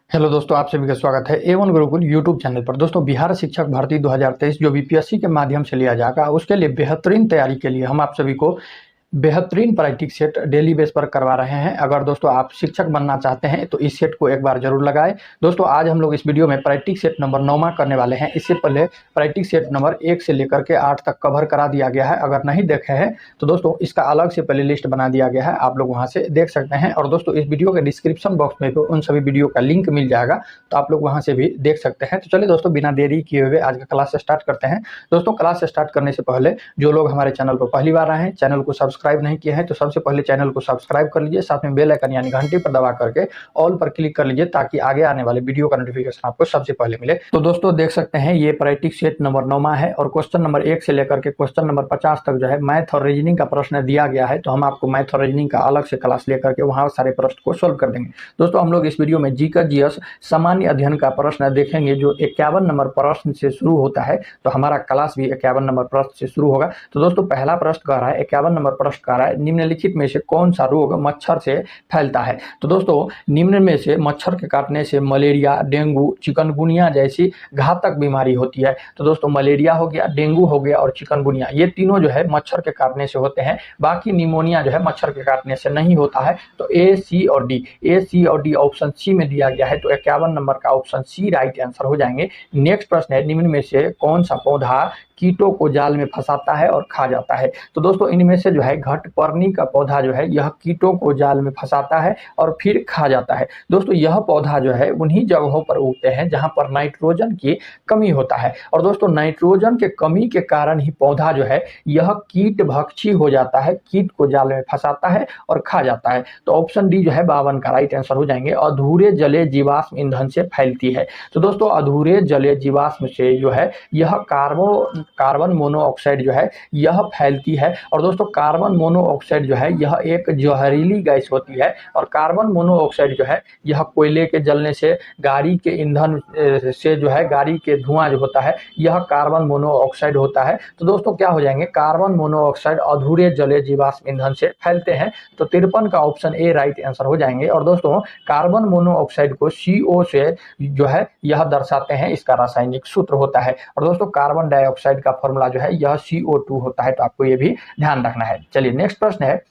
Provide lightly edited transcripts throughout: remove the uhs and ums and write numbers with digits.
Hello दोस्तों, आप सभी का स्वागत है A1 गुरुकुल यूट्यूब चैनल पर। दोस्तों, बिहार शिक्षक भर्ती 2023 जो बीपीएससी के माध्यम से लिया जाएगा, उसके लिए बेहतरीन तैयारी के लिए हम आप सभी को बेहतरीन प्रैक्टिस सेट डेली बेस पर करवा रहे हैं। अगर दोस्तों आप शिक्षक बनना चाहते हैं तो इस सेट को एक बार जरूर लगाएं। दोस्तों, आज हम लोग इस वीडियो में प्रैक्टिस सेट नंबर 9 करने वाले हैं। इससे पहले प्रैक्टिस सेट नंबर 1 से लेकर के 8 तक कवर करा दिया गया है। अगर नहीं देखे हैं तो दोस्तों इसका अलग से प्ले लिस्ट बना दिया गया है, आप लोग वहां से देख सकते हैं। और दोस्तों इस वीडियो के डिस्क्रिप्शन बॉक्स में भी उन सभी वीडियो का लिंक मिल जाएगा, तो आप लोग वहां से भी देख सकते हैं। तो चलिए दोस्तों, बिना देरी किए हुए आज का क्लास स्टार्ट करते हैं। दोस्तों, क्लास स्टार्ट करने से पहले जो लोग हमारे चैनल पर पहली बार आए हैं, चैनल को सब्सक्राइब नहीं किए हैं, तो सबसे पहले चैनल को सब्सक्राइब कर लीजिए, साथ में बेल आइकन यानी घंटी पर दबा करके ऑल पर क्लिक कर लीजिए, ताकि आगे आने वाले वीडियो का नोटिफिकेशन आपको सबसे पहले मिले। तो दोस्तों देख सकते हैं ये प्रैक्टिस सेट नंबर 9 है और क्वेश्चन नंबर 1 से लेकर के क्वेश्चन नंबर 50 तक जो है मैथ और रीजनिंग का प्रश्न दिया गया है। तो हम आपको मैथ और रीजनिंग का अलग से क्लास लेकर के वहां सारे प्रश्न को सोल्व कर देंगे। दोस्तों हम लोग इस वीडियो में जीके जीएस सामान्य अध्ययन का प्रश्न देखेंगे, जो 51 नंबर प्रश्न से शुरू होता है। तो हमारा क्लास भी 51 नंबर प्रश्न से शुरू होगा। तो दोस्तों पहला प्रश्न कह रहा है, 51 नंबर प्रश्न कह रहा है, निम्नलिखित में से कौन सा रोग मच्छर से फैलता है। तो दोस्तों निम्न में से मच्छर के काटने से मलेरिया, डेंगू, चिकनगुनिया जैसी घातक बीमारी होती है। तो दोस्तों मलेरिया हो गया, डेंगू हो गया और चिकनगुनिया, ये तीनों जो है मच्छर के काटने से होते हैं। बाकी निमोनिया जो है मच्छर के काटने से नहीं होता है। तो ए, सी और डी ऑप्शन सी में दिया गया है। तो 51 नंबर का ऑप्शन सी राइट आंसर हो जाएंगे। नेक्स्ट प्रश्न है, निम्न में से कौन सा पौधा कीटों को जाल में फंसाता है और खा जाता है। तो दोस्तों इनमें से जो है घटपर्णी का पौधा जो है यह कीटों को जाल में फंसाता है और फिर खा जाता है। दोस्तों यह पौधा जो है उन्हीं जगहों पर उगते हैं जहां पर नाइट्रोजन की कमी होता है। और दोस्तों नाइट्रोजन के कमी के कारण ही पौधा जो है यह कीट भक्षी हो जाता है, कीट को जाल में फंसाता है और खा जाता है। तो ऑप्शन डी जो है 52 का राइट आंसर हो जाएंगे। अधूरे जले जीवाश्म ईंधन से फैलती है। तो दोस्तों अधूरे जले जीवाश्म से जो है यह कार्बन मोनोऑक्साइड जो है यह फैलती है। और दोस्तों कार्बन मोनोऑक्साइड जो है यह एक जहरीली गैस होती है। और कार्बन मोनोऑक्साइड जो है यह कोयले के जलने से, गाड़ी के ईंधन से जो है, गाड़ी के धुआं जो होता है यह कार्बन मोनोऑक्साइड होता है। तो दोस्तों क्या हो जाएंगे, कार्बन मोनोऑक्साइड अधूरे जले जीवाश्म ईंधन से फैलते हैं। तो 53 का ऑप्शन ए राइट आंसर हो जाएंगे। और दोस्तों कार्बन मोनोऑक्साइड को CO से जो है यह दर्शाते हैं, इसका रासायनिक सूत्र होता है। और दोस्तों कार्बन डाइऑक्साइड का फॉर्मूला जो है यह CO2 होता है। तो आपको यह भी ध्यान रखना है। चलिए नेक्स्ट प्रश्न है,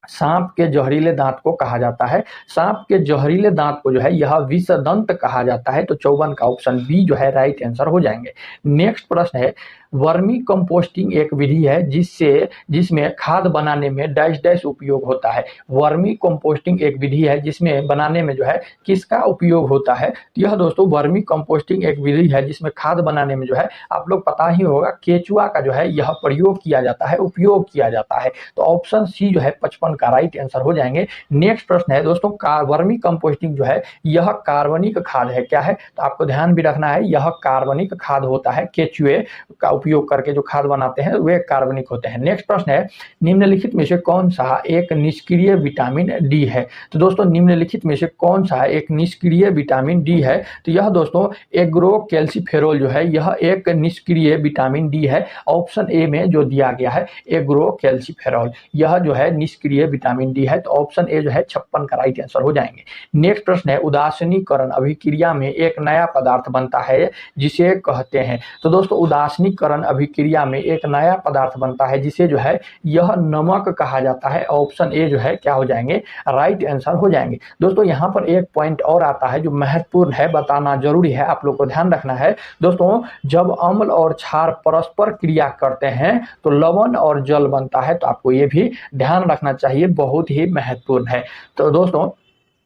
सांप के जहरीले दांत को कहा जाता है। सांप के जहरीले दांत को जो है यह विषदंत कहा जाता है। तो 54 का ऑप्शन बी जो है राइट आंसर हो जाएंगे। नेक्स्ट प्रश्न है, वर्मी कंपोस्टिंग एक विधि है जिसमें खाद बनाने में डैश डैश उपयोग होता है। वर्मी कंपोस्टिंग एक विधि है जिसमें बनाने में जो है किसका उपयोग होता है। तो यह दोस्तों वर्मी कंपोस्टिंग एक विधि है जिसमें खाद बनाने में जो है, आप लोग पता ही होगा, केचुआ का जो है यह प्रयोग किया जाता है, उपयोग किया जाता है। तो ऑप्शन सी जो है 55 का राइट आंसर हो जाएंगे। नेक्स्ट प्रश्न है दोस्तों, वर्मी कंपोस्टिंग जो है यह कार्बनिक खाद है। क्या है, तो आपको ध्यान भी रखना है, यह कार्बनिक खाद होता है। केचुए का उपयोग करके जो खाद बनाते हैं वे कार्बनिक होते हैं। नेक्स्ट प्रश्न है, निम्नलिखित में से कौन सा एक निष्क्रिय विटामिन डी है। तो दोस्तों निम्नलिखित में से कौन सा एक निष्क्रिय विटामिन डी है। तो यह दोस्तों एग्रोकैल्सीफेरोल जो है यह एक निष्क्रिय विटामिन डी है। ऑप्शन ए में जो दिया गया है एग्रोकैल्सीफेरोल, यह जो है निष्क्रिय विटामिन डी है। तो ऑप्शन ए जो है 56 का राइट आंसर हो जाएंगे। नेक्स्ट प्रश्न है, उदासीनीकरण अभिक्रिया में एक नया पदार्थ बनता है जिसे कहते हैं। तो दोस्तों उदासीनीकरण अभिक्रिया में एक नया पदार्थ बनता है जिसे जो है यह नमक कहा जाता है। ऑप्शन ए जो है क्या हो जाएंगे, राइट आंसर हो जाएंगे। दोस्तों यहाँ पर एक पॉइंट और आता है जो महत्वपूर्ण है, बताना जरूरी है, आप लोग को ध्यान रखना है। दोस्तों जब अम्ल और क्षार परस्पर क्रिया करते हैं तो लवण और जल बनता है। तो आपको ये भी ध्यान रखना चाहिए, बहुत ही महत्वपूर्ण है। तो दोस्तों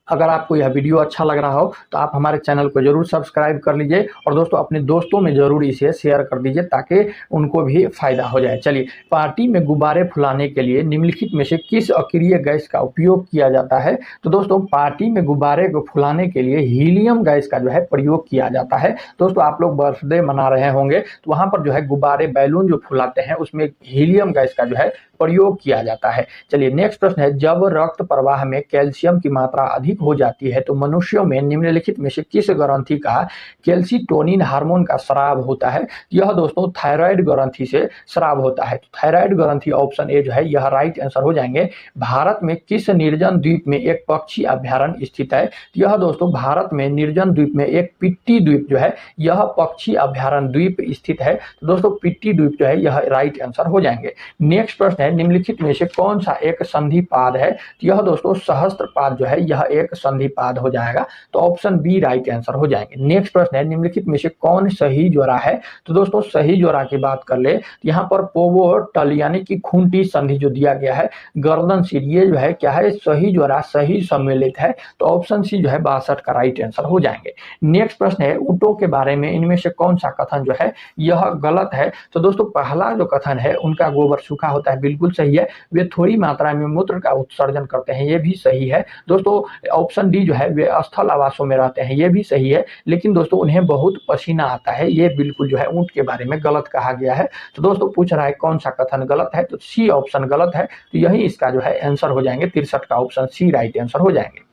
अगर आपको यह वीडियो अच्छा लग रहा हो तो आप हमारे चैनल को जरूर सब्सक्राइब कर लीजिए और दोस्तों अपने दोस्तों में जरूर इसे शेयर कर दीजिए ताकि उनको भी फायदा हो जाए। चलिए, पार्टी में गुब्बारे फुलाने के लिए निम्नलिखित में से किस अक्रिय गैस का उपयोग किया जाता है। तो दोस्तों पार्टी में गुब्बारे को फुलाने के लिए हीलियम गैस का जो है प्रयोग किया जाता है। दोस्तों आप लोग बर्थडे मना रहे होंगे तो वहां पर जो है गुब्बारे, बैलून जो फुलाते हैं उसमें हीलियम गैस का जो है प्रयोग किया जाता है। चलिए नेक्स्ट प्रश्न है, जब रक्त प्रवाह में कैल्शियम की मात्रा अधिक अधिक हो जाती है तो मनुष्यों में निम्नलिखित में से किस ग्रंथि का कैल्सिटोनिन हार्मोन का स्राव होता है? यह दोस्तों थायराइड ग्रंथि से स्राव होता है। थायराइड ग्रंथि ऑप्शन ए जो है यह राइट आंसर हो जाएंगे। भारत में किस निर्जन द्वीप में एक पक्षी अभ्यारण्य स्थित है? यह दोस्तों भारत में निर्जन द्वीप में एक पिट्टी द्वीप जो है यह पक्षी अभ्यारण्य द्वीप स्थित है। तो दोस्तों पिट्टी द्वीप जो है यह राइट आंसर हो जाएंगे। नेक्स्ट प्रश्न है निम्नलिखित में से कौन सा एक संधिपाद है? यह दोस्तों सहस्त्रपाद जो है यह एक संधिपाद हो जाएगा। तो ऑप्शन बी राइट आंसर हो जाएंगे। नेक्स्ट प्रश्न है निम्नलिखित में से कौन सही जोड़ा है? तो दोस्तों सही जोड़ा की बात कर ले यहाँ पर पोवोटल यानी कि खूंटी संधि जो दिया गया है गर्दन सिर ये जो है क्या है सही जोड़ा सही सम्मिलित है। तो ऑप्शन सी जो है 62 का राइट आंसर हो जाएंगे। नेक्स्ट प्रश्न है ऊंटों के बारे में इनमें से कौन सा कथन जो है यह गलत है? तो दोस्तों पहला जो कथन है उनका गोबर सूखा होता है बिल्कुल सही है। वे थोड़ी मात्रा में मूत्र का उत्सर्जन करते हैं ये भी सही है। दोस्तों ऑप्शन डी जो है वे स्थल आवासों में रहते हैं ये भी सही है। लेकिन दोस्तों उन्हें बहुत पसीना आता है ये बिल्कुल जो है ऊंट के बारे में गलत कहा गया है। तो दोस्तों पूछ रहा है कौन सा कथन गलत है? तो सी ऑप्शन गलत है। तो यही इसका जो है आंसर हो जाएंगे। 63 का ऑप्शन सी राइट आंसर हो जाएंगे।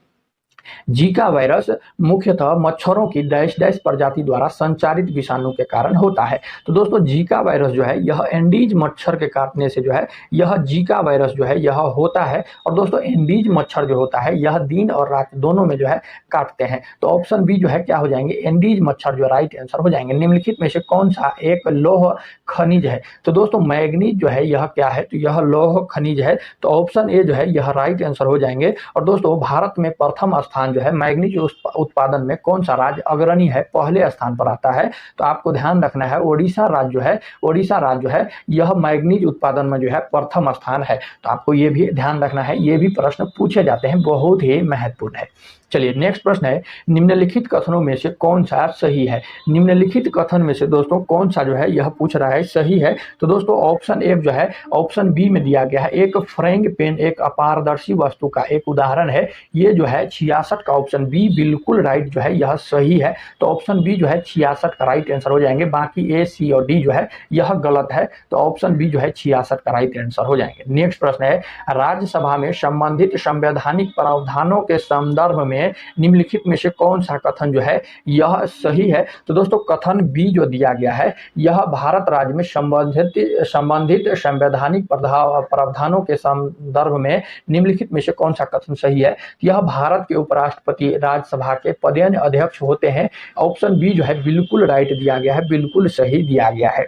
जीका वायरस मुख्यतः मच्छरों की डैश डैश प्रजाति द्वारा संचारित विषाणु के कारण होता है। तो दोस्तों जीका वायरस जो है यह एंडीज मच्छर के काटने से जो है यह जीका वायरस जो है यह होता है। और दोस्तों एंडीज मच्छर जो होता है यह दिन और रात दोनों में जो है काटते हैं। तो ऑप्शन बी जो है क्या हो जाएंगे एंडीज मच्छर जो राइट आंसर हो जाएंगे। निम्नलिखित में से कौन सा एक लौह खनिज है? तो दोस्तों मैग्नीज जो है यह क्या है? तो यह लौह खनिज है। तो ऑप्शन ए जो है यह राइट आंसर हो जाएंगे। और दोस्तों भारत में प्रथम स्थान जो है मैग्नीज उत्पादन में कौन सा राज्य अग्रणी है पहले स्थान पर आता है? तो आपको ध्यान रखना है ओडिशा राज्य जो है यह मैग्नीज उत्पादन में जो है प्रथम स्थान है। तो आपको ये भी ध्यान रखना है ये भी प्रश्न पूछे जाते हैं बहुत ही महत्वपूर्ण है। चलिए नेक्स्ट प्रश्न है निम्नलिखित कथनों में से कौन सा सही है? निम्नलिखित कथन में से दोस्तों कौन सा जो है यह पूछ रहा है सही है? तो दोस्तों ऑप्शन ए जो है ऑप्शन बी में दिया गया है एक फ्रैंक पेन एक अपारदर्शी वस्तु का एक उदाहरण है। ये जो है 66 का ऑप्शन बी बिल्कुल राइट जो है यह सही है। तो ऑप्शन बी जो है 66 का राइट आंसर हो जाएंगे। बाकी ए सी और डी जो है यह गलत है। तो ऑप्शन बी जो है 66 का राइट आंसर हो जाएंगे। नेक्स्ट प्रश्न है राज्यसभा में संबंधित संवैधानिक प्रावधानों के संदर्भ में निम्नलिखित में से कौन सा कथन जो है यह सही है? तो दोस्तों कथन बी जो दिया गया है यह भारत राज्य में संबंधित संवैधानिक प्रावधानों के संदर्भ में निम्नलिखित में से कौन सा कथन सही है? यह भारत के उपराष्ट्रपति राज्यसभा के पदेन अध्यक्ष होते हैं। ऑप्शन बी जो है बिल्कुल राइट दिया गया है बिल्कुल सही दिया गया है।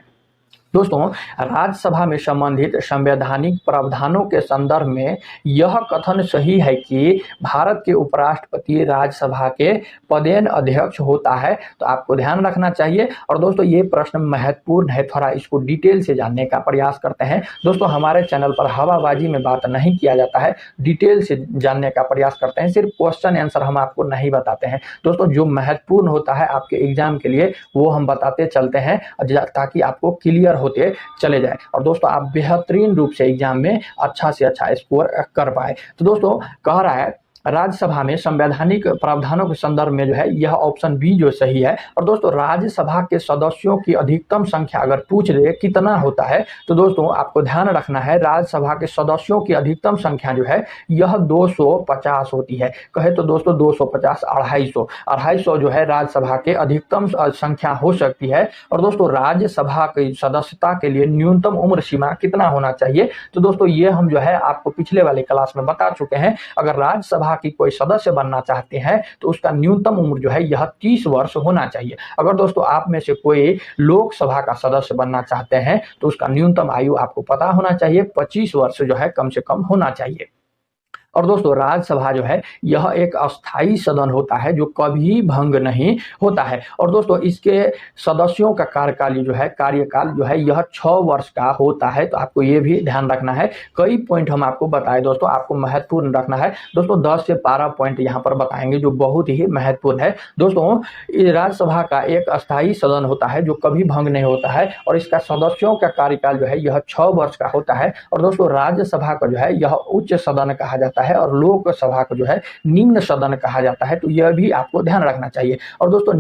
दोस्तों राज्यसभा में संबंधित संवैधानिक प्रावधानों के संदर्भ में यह कथन सही है कि भारत के उपराष्ट्रपति राज्यसभा के पदेन अध्यक्ष होता है। तो आपको ध्यान रखना चाहिए। और दोस्तों ये प्रश्न महत्वपूर्ण है थोड़ा इसको डिटेल से जानने का प्रयास करते हैं। दोस्तों हमारे चैनल पर हवाबाजी में बात नहीं किया जाता है डिटेल से जानने का प्रयास करते हैं। सिर्फ क्वेश्चन आंसर हम आपको नहीं बताते हैं। दोस्तों जो महत्वपूर्ण होता है आपके एग्जाम के लिए वो हम बताते चलते हैं ताकि आपको क्लियर होते चले जाए और दोस्तों आप बेहतरीन रूप से एग्जाम में अच्छा से अच्छा स्कोर कर पाए। तो दोस्तों कह रहा है राज्यसभा में संवैधानिक प्रावधानों के संदर्भ में जो है यह ऑप्शन बी जो सही है। और दोस्तों राज्यसभा के सदस्यों की अधिकतम संख्या अगर पूछ ले कितना होता है तो दोस्तों आपको ध्यान रखना है राज्यसभा के सदस्यों की अधिकतम संख्या जो है यह 250 होती है। कहे तो दोस्तों 250 250 जो है राज्यसभा के अधिकतम संख्या हो सकती है। और दोस्तों राज्यसभा की सदस्यता के लिए न्यूनतम उम्र सीमा कितना होना चाहिए? तो दोस्तों ये हम जो है आपको पिछले वाले क्लास में बता चुके हैं। अगर राज्यसभा की कोई सदस्य बनना चाहते हैं तो उसका न्यूनतम उम्र जो है यह 30 वर्ष होना चाहिए। अगर दोस्तों आप में से कोई लोकसभा का सदस्य बनना चाहते हैं तो उसका न्यूनतम आयु आपको पता होना चाहिए 25 वर्ष जो है कम से कम होना चाहिए। और दोस्तों राज्यसभा जो है यह एक अस्थाई सदन होता है जो कभी भंग नहीं होता है। और दोस्तों इसके सदस्यों का कार्यकाल जो है यह 6 वर्ष का होता है। तो आपको ये भी ध्यान रखना है। कई पॉइंट हम आपको बताए दोस्तों आपको महत्वपूर्ण रखना है। दोस्तों 10 से 12 पॉइंट यहाँ पर बताएंगे जो बहुत ही महत्वपूर्ण है। दोस्तों राज्यसभा का एक अस्थाई सदन होता है जो कभी भंग नहीं होता है और इसका सदस्यों का कार्यकाल जो है यह 6 वर्ष का होता है। और दोस्तों राज्यसभा का जो है यह उच्च सदन कहा जाता है है और लोकसभा को जो है निम्न सदन कहा जाता है। तो यह भी आपको ध्यान रखना चाहिए। और दोस्तों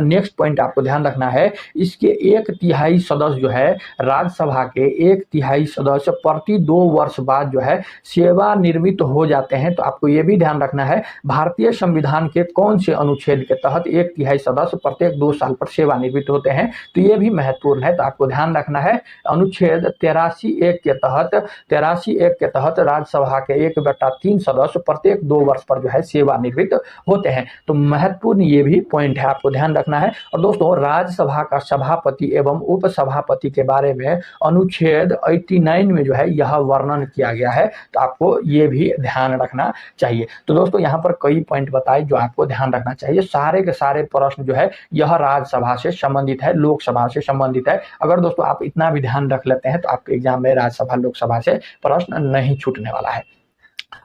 नेक्स्ट पॉइंट आपको ध्यान रखना है, इसके 1/3 सदस्य जो है राज्यसभा के 1/3 सदस्य प्रति 2 वर्ष बाद जो है सेवानिवृत्त हो जाते हैं। तो आपको ये भी ध्यान रखना है भारतीय संविधान के कौन से अनुच्छेद के तहत 1/3 सदस्य प्रत्येक 2 साल पर सेवानिवृत्त होते हैं। तो ये भी महत्वपूर्ण है। तो आपको ध्यान रखना है अनुच्छेद 83(1) के तहत राज्यसभा के 1/3 सदस्य प्रत्येक 2 वर्ष पर जो है सेवानिवृत्त होते हैं। तो महत्वपूर्ण ये भी पॉइंट है, आपको ध्यान रखना है। और दोस्तों राज्यसभा का सभापति एवं उपसभापति के बारे में अनुच्छेद 89 में जो है यह वर्णन किया गया है। तो आपको ये भी ध्यान रखना चाहिए। तो दोस्तों यहाँ पर कई पॉइंट बताए जो आपको ध्यान रखना चाहिए। सारे के सारे प्रश्न जो है यह राज्यसभा से संबंधित है, लोकसभा से संबंधित है। अगर दोस्तों आप इतना भी ध्यान रख लेते हैं तो आपके एग्जाम में राज्यसभा लोकसभा से प्रश्न नहीं छूटने वाला है।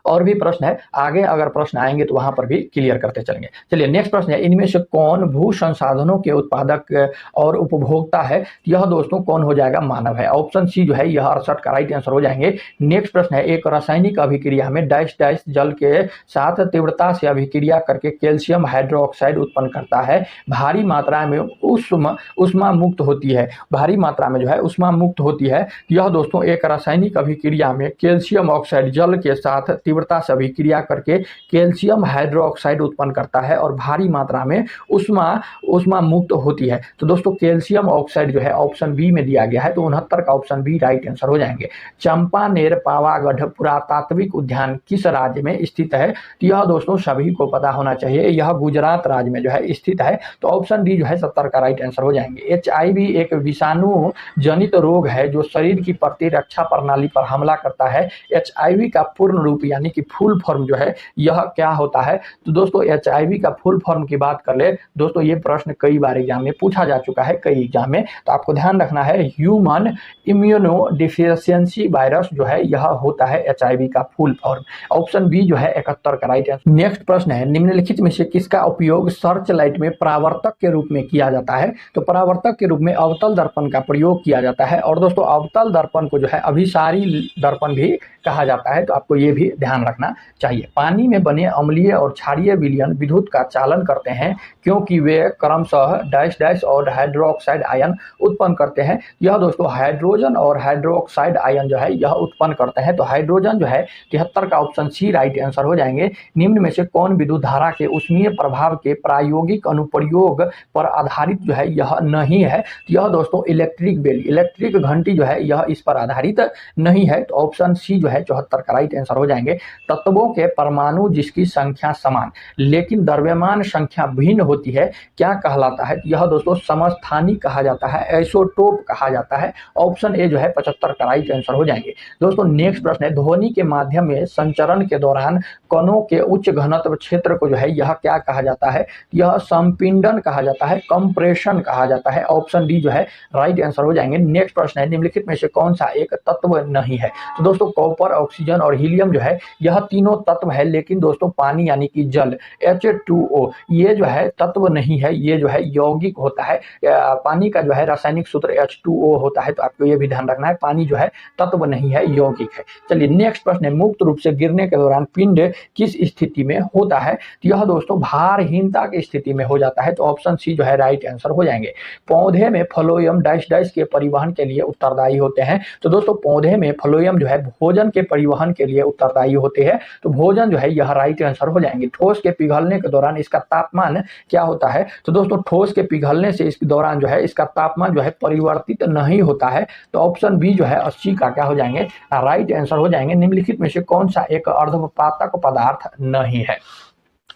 और भी प्रश्न है आगे, अगर प्रश्न आएंगे तो वहां पर भी क्लियर करते चलेंगे। चलिए नेक्स्ट प्रश्न है, इनमें से कौन भू संसाधनों के उत्पादक और उपभोक्ता है? यह दोस्तों कौन हो जाएगा? मानव है। ऑप्शन सी जो है यह 68 का राइट आंसर हो जाएंगे। नेक्स्ट प्रश्न है, एक रासायनिक अभिक्रिया में डैश डैश जल के साथ तीव्रता से अभिक्रिया करके कैल्शियम हाइड्रोक्साइड उत्पन्न करता है, भारी मात्रा में उष्मा मुक्त होती है। भारी मात्रा में जो है उष्मा मुक्त होती है। यह दोस्तों एक रासायनिक अभिक्रिया में कैल्शियम ऑक्साइड जल के साथ तीव्रता से अभिक्रिया करके कैल्शियम हाइड्रोक्साइड उत्पन्न करता है और भारी मात्रा में उष्मा मुक्त होती है। तो दोस्तों कैल्शियम ऑक्साइड जो है ऑप्शन बी में दिया गया है। तो 69 का ऑप्शन बी राइट आंसर हो जाएंगे। चंपानेर पावागढ़ पुरातात्विक उद्यान किस राज्य में स्थित है? तो यह दोस्तों सभी को पता होना चाहिए, यह गुजरात राज्य में जो है स्थित है। तो ऑप्शन डी जो है 70 का राइट आंसर हो जाएंगे। HIV एक विषाणु जनित रोग है जो शरीर की प्रतिरक्षा प्रणाली पर हमला करता है। HIV का पूर्ण रूप यानी कि फुल फॉर्म जो है यह क्या होता है? तो दोस्तों HIV का फुल फॉर्म की बात कर ले दोस्तों, ये प्रश्न कई बार एग्जाम में पूछा जा चुका है, कई एग्जाम में। तो आपको ध्यान रखना है ह्यूमन इम्यूनो डिफिशियंसी वायरस जो है यह होता है HIV का फुल फॉर्म। ऑप्शन बी जो है 71 का राइट आंसर। नेक्स्ट प्रश्न है, निम्नलिखित में से किसका उपयोग सर्च लाइट में परावर्तक के रूप में किया जाता है? तो परावर्तक के रूप में अवतल दर्पण का प्रयोग किया जाता है। और दोस्तों अवतल दर्पण को जो है अभिसारी दर्पण भी कहा जाता है। तो आपको ये भी ध्यान रखना चाहिए। पानी में बने अम्लीय और क्षारीय विलयन विद्युत का चालन करते हैं क्योंकि वे क्रमशः डैश डैश और हाइड्रोक्साइड आयन उत्पन्न करते हैं। यह दोस्तों हाइड्रोजन और हाइड्रोक्साइड आयन जो है यह उत्पन्न करते हैं। तो हाइड्रोजन जो है 73 का ऑप्शन सी राइट आंसर हो जाएंगे। निम्न में से कौन विद्युत धारा के ऊष्मीय प्रभाव के प्रायोगिक अनुप्रयोग पर आधारित जो है यह नहीं है? यह दोस्तों इलेक्ट्रिक बेल, इलेक्ट्रिक घंटी जो है यह इस पर आधारित नहीं है। तो ऑप्शन सी जो है 74 का राइट आंसर हो जाएंगे। तत्वों के परमाणु जिसकी संख्या समान लेकिन द्रव्यमान संख्या भिन्न होती है क्या कहलाता है? यह दोस्तों समस्थानिक कहा जाता है, आइसोटोप कहा जाता है। ऑप्शन ए जो है 75 का राइट आंसर हो जाएंगे। दोस्तों नेक्स्ट प्रश्न है, ध्वनि के माध्यम में संचरण के दौरान कणों के उच्च घनत्व क्षेत्र को जो है यह क्या कहा जाता है? यह संपीड़न कहा जाता है, कंप्रेशन कहा जाता है। ऑप्शन डी जो है राइट आंसर हो जाएंगे। नेक्स्ट प्रश्न है, निम्नलिखित में से कौन सा एक तत्व नहीं है? तो दोस्तों कॉपर, ऑक्सीजन और हीलियम जो है यह तीनों तत्व है, लेकिन दोस्तों पानी यानी कि जल H2O ये जो है तत्व नहीं है, ये जो है यौगिक होता है। पानी का जो है रासायनिक सूत्र H2O होता है। तो आपको ये भी ध्यान रखना है, पानी जो है तत्व नहीं है, यौगिक है। चलिए नेक्स्ट प्रश्न है, मुक्त रूप से गिरने के दौरान पिंड किस स्थिति में होता है? तो यह दोस्तों भारहीनता की स्थिति में हो जाता है। तो ऑप्शन सी जो है राइट आंसर हो जाएंगे। पौधे में फ्लोएम डैश डैश के परिवहन के लिए उत्तरदायी होते हैं। तो दोस्तों पौधे में फ्लोएम जो है भोजन के परिवहन के लिए उत्तरदायी होते हैं। तो भोजन जो है यह राइट आंसर हो जाएंगे। ठोस के पिघलने के दौरान इसका तापमान क्या होता है? तो दोस्तों ठोस के पिघलने से इस दौरान जो है इसका तापमान जो है परिवर्तित नहीं होता है। तो ऑप्शन बी जो है 80 का क्या हो जाएंगे? राइट आंसर हो जाएंगे। निम्नलिखित में से कौन सा एक अर्धपातक पदार्थ नहीं है?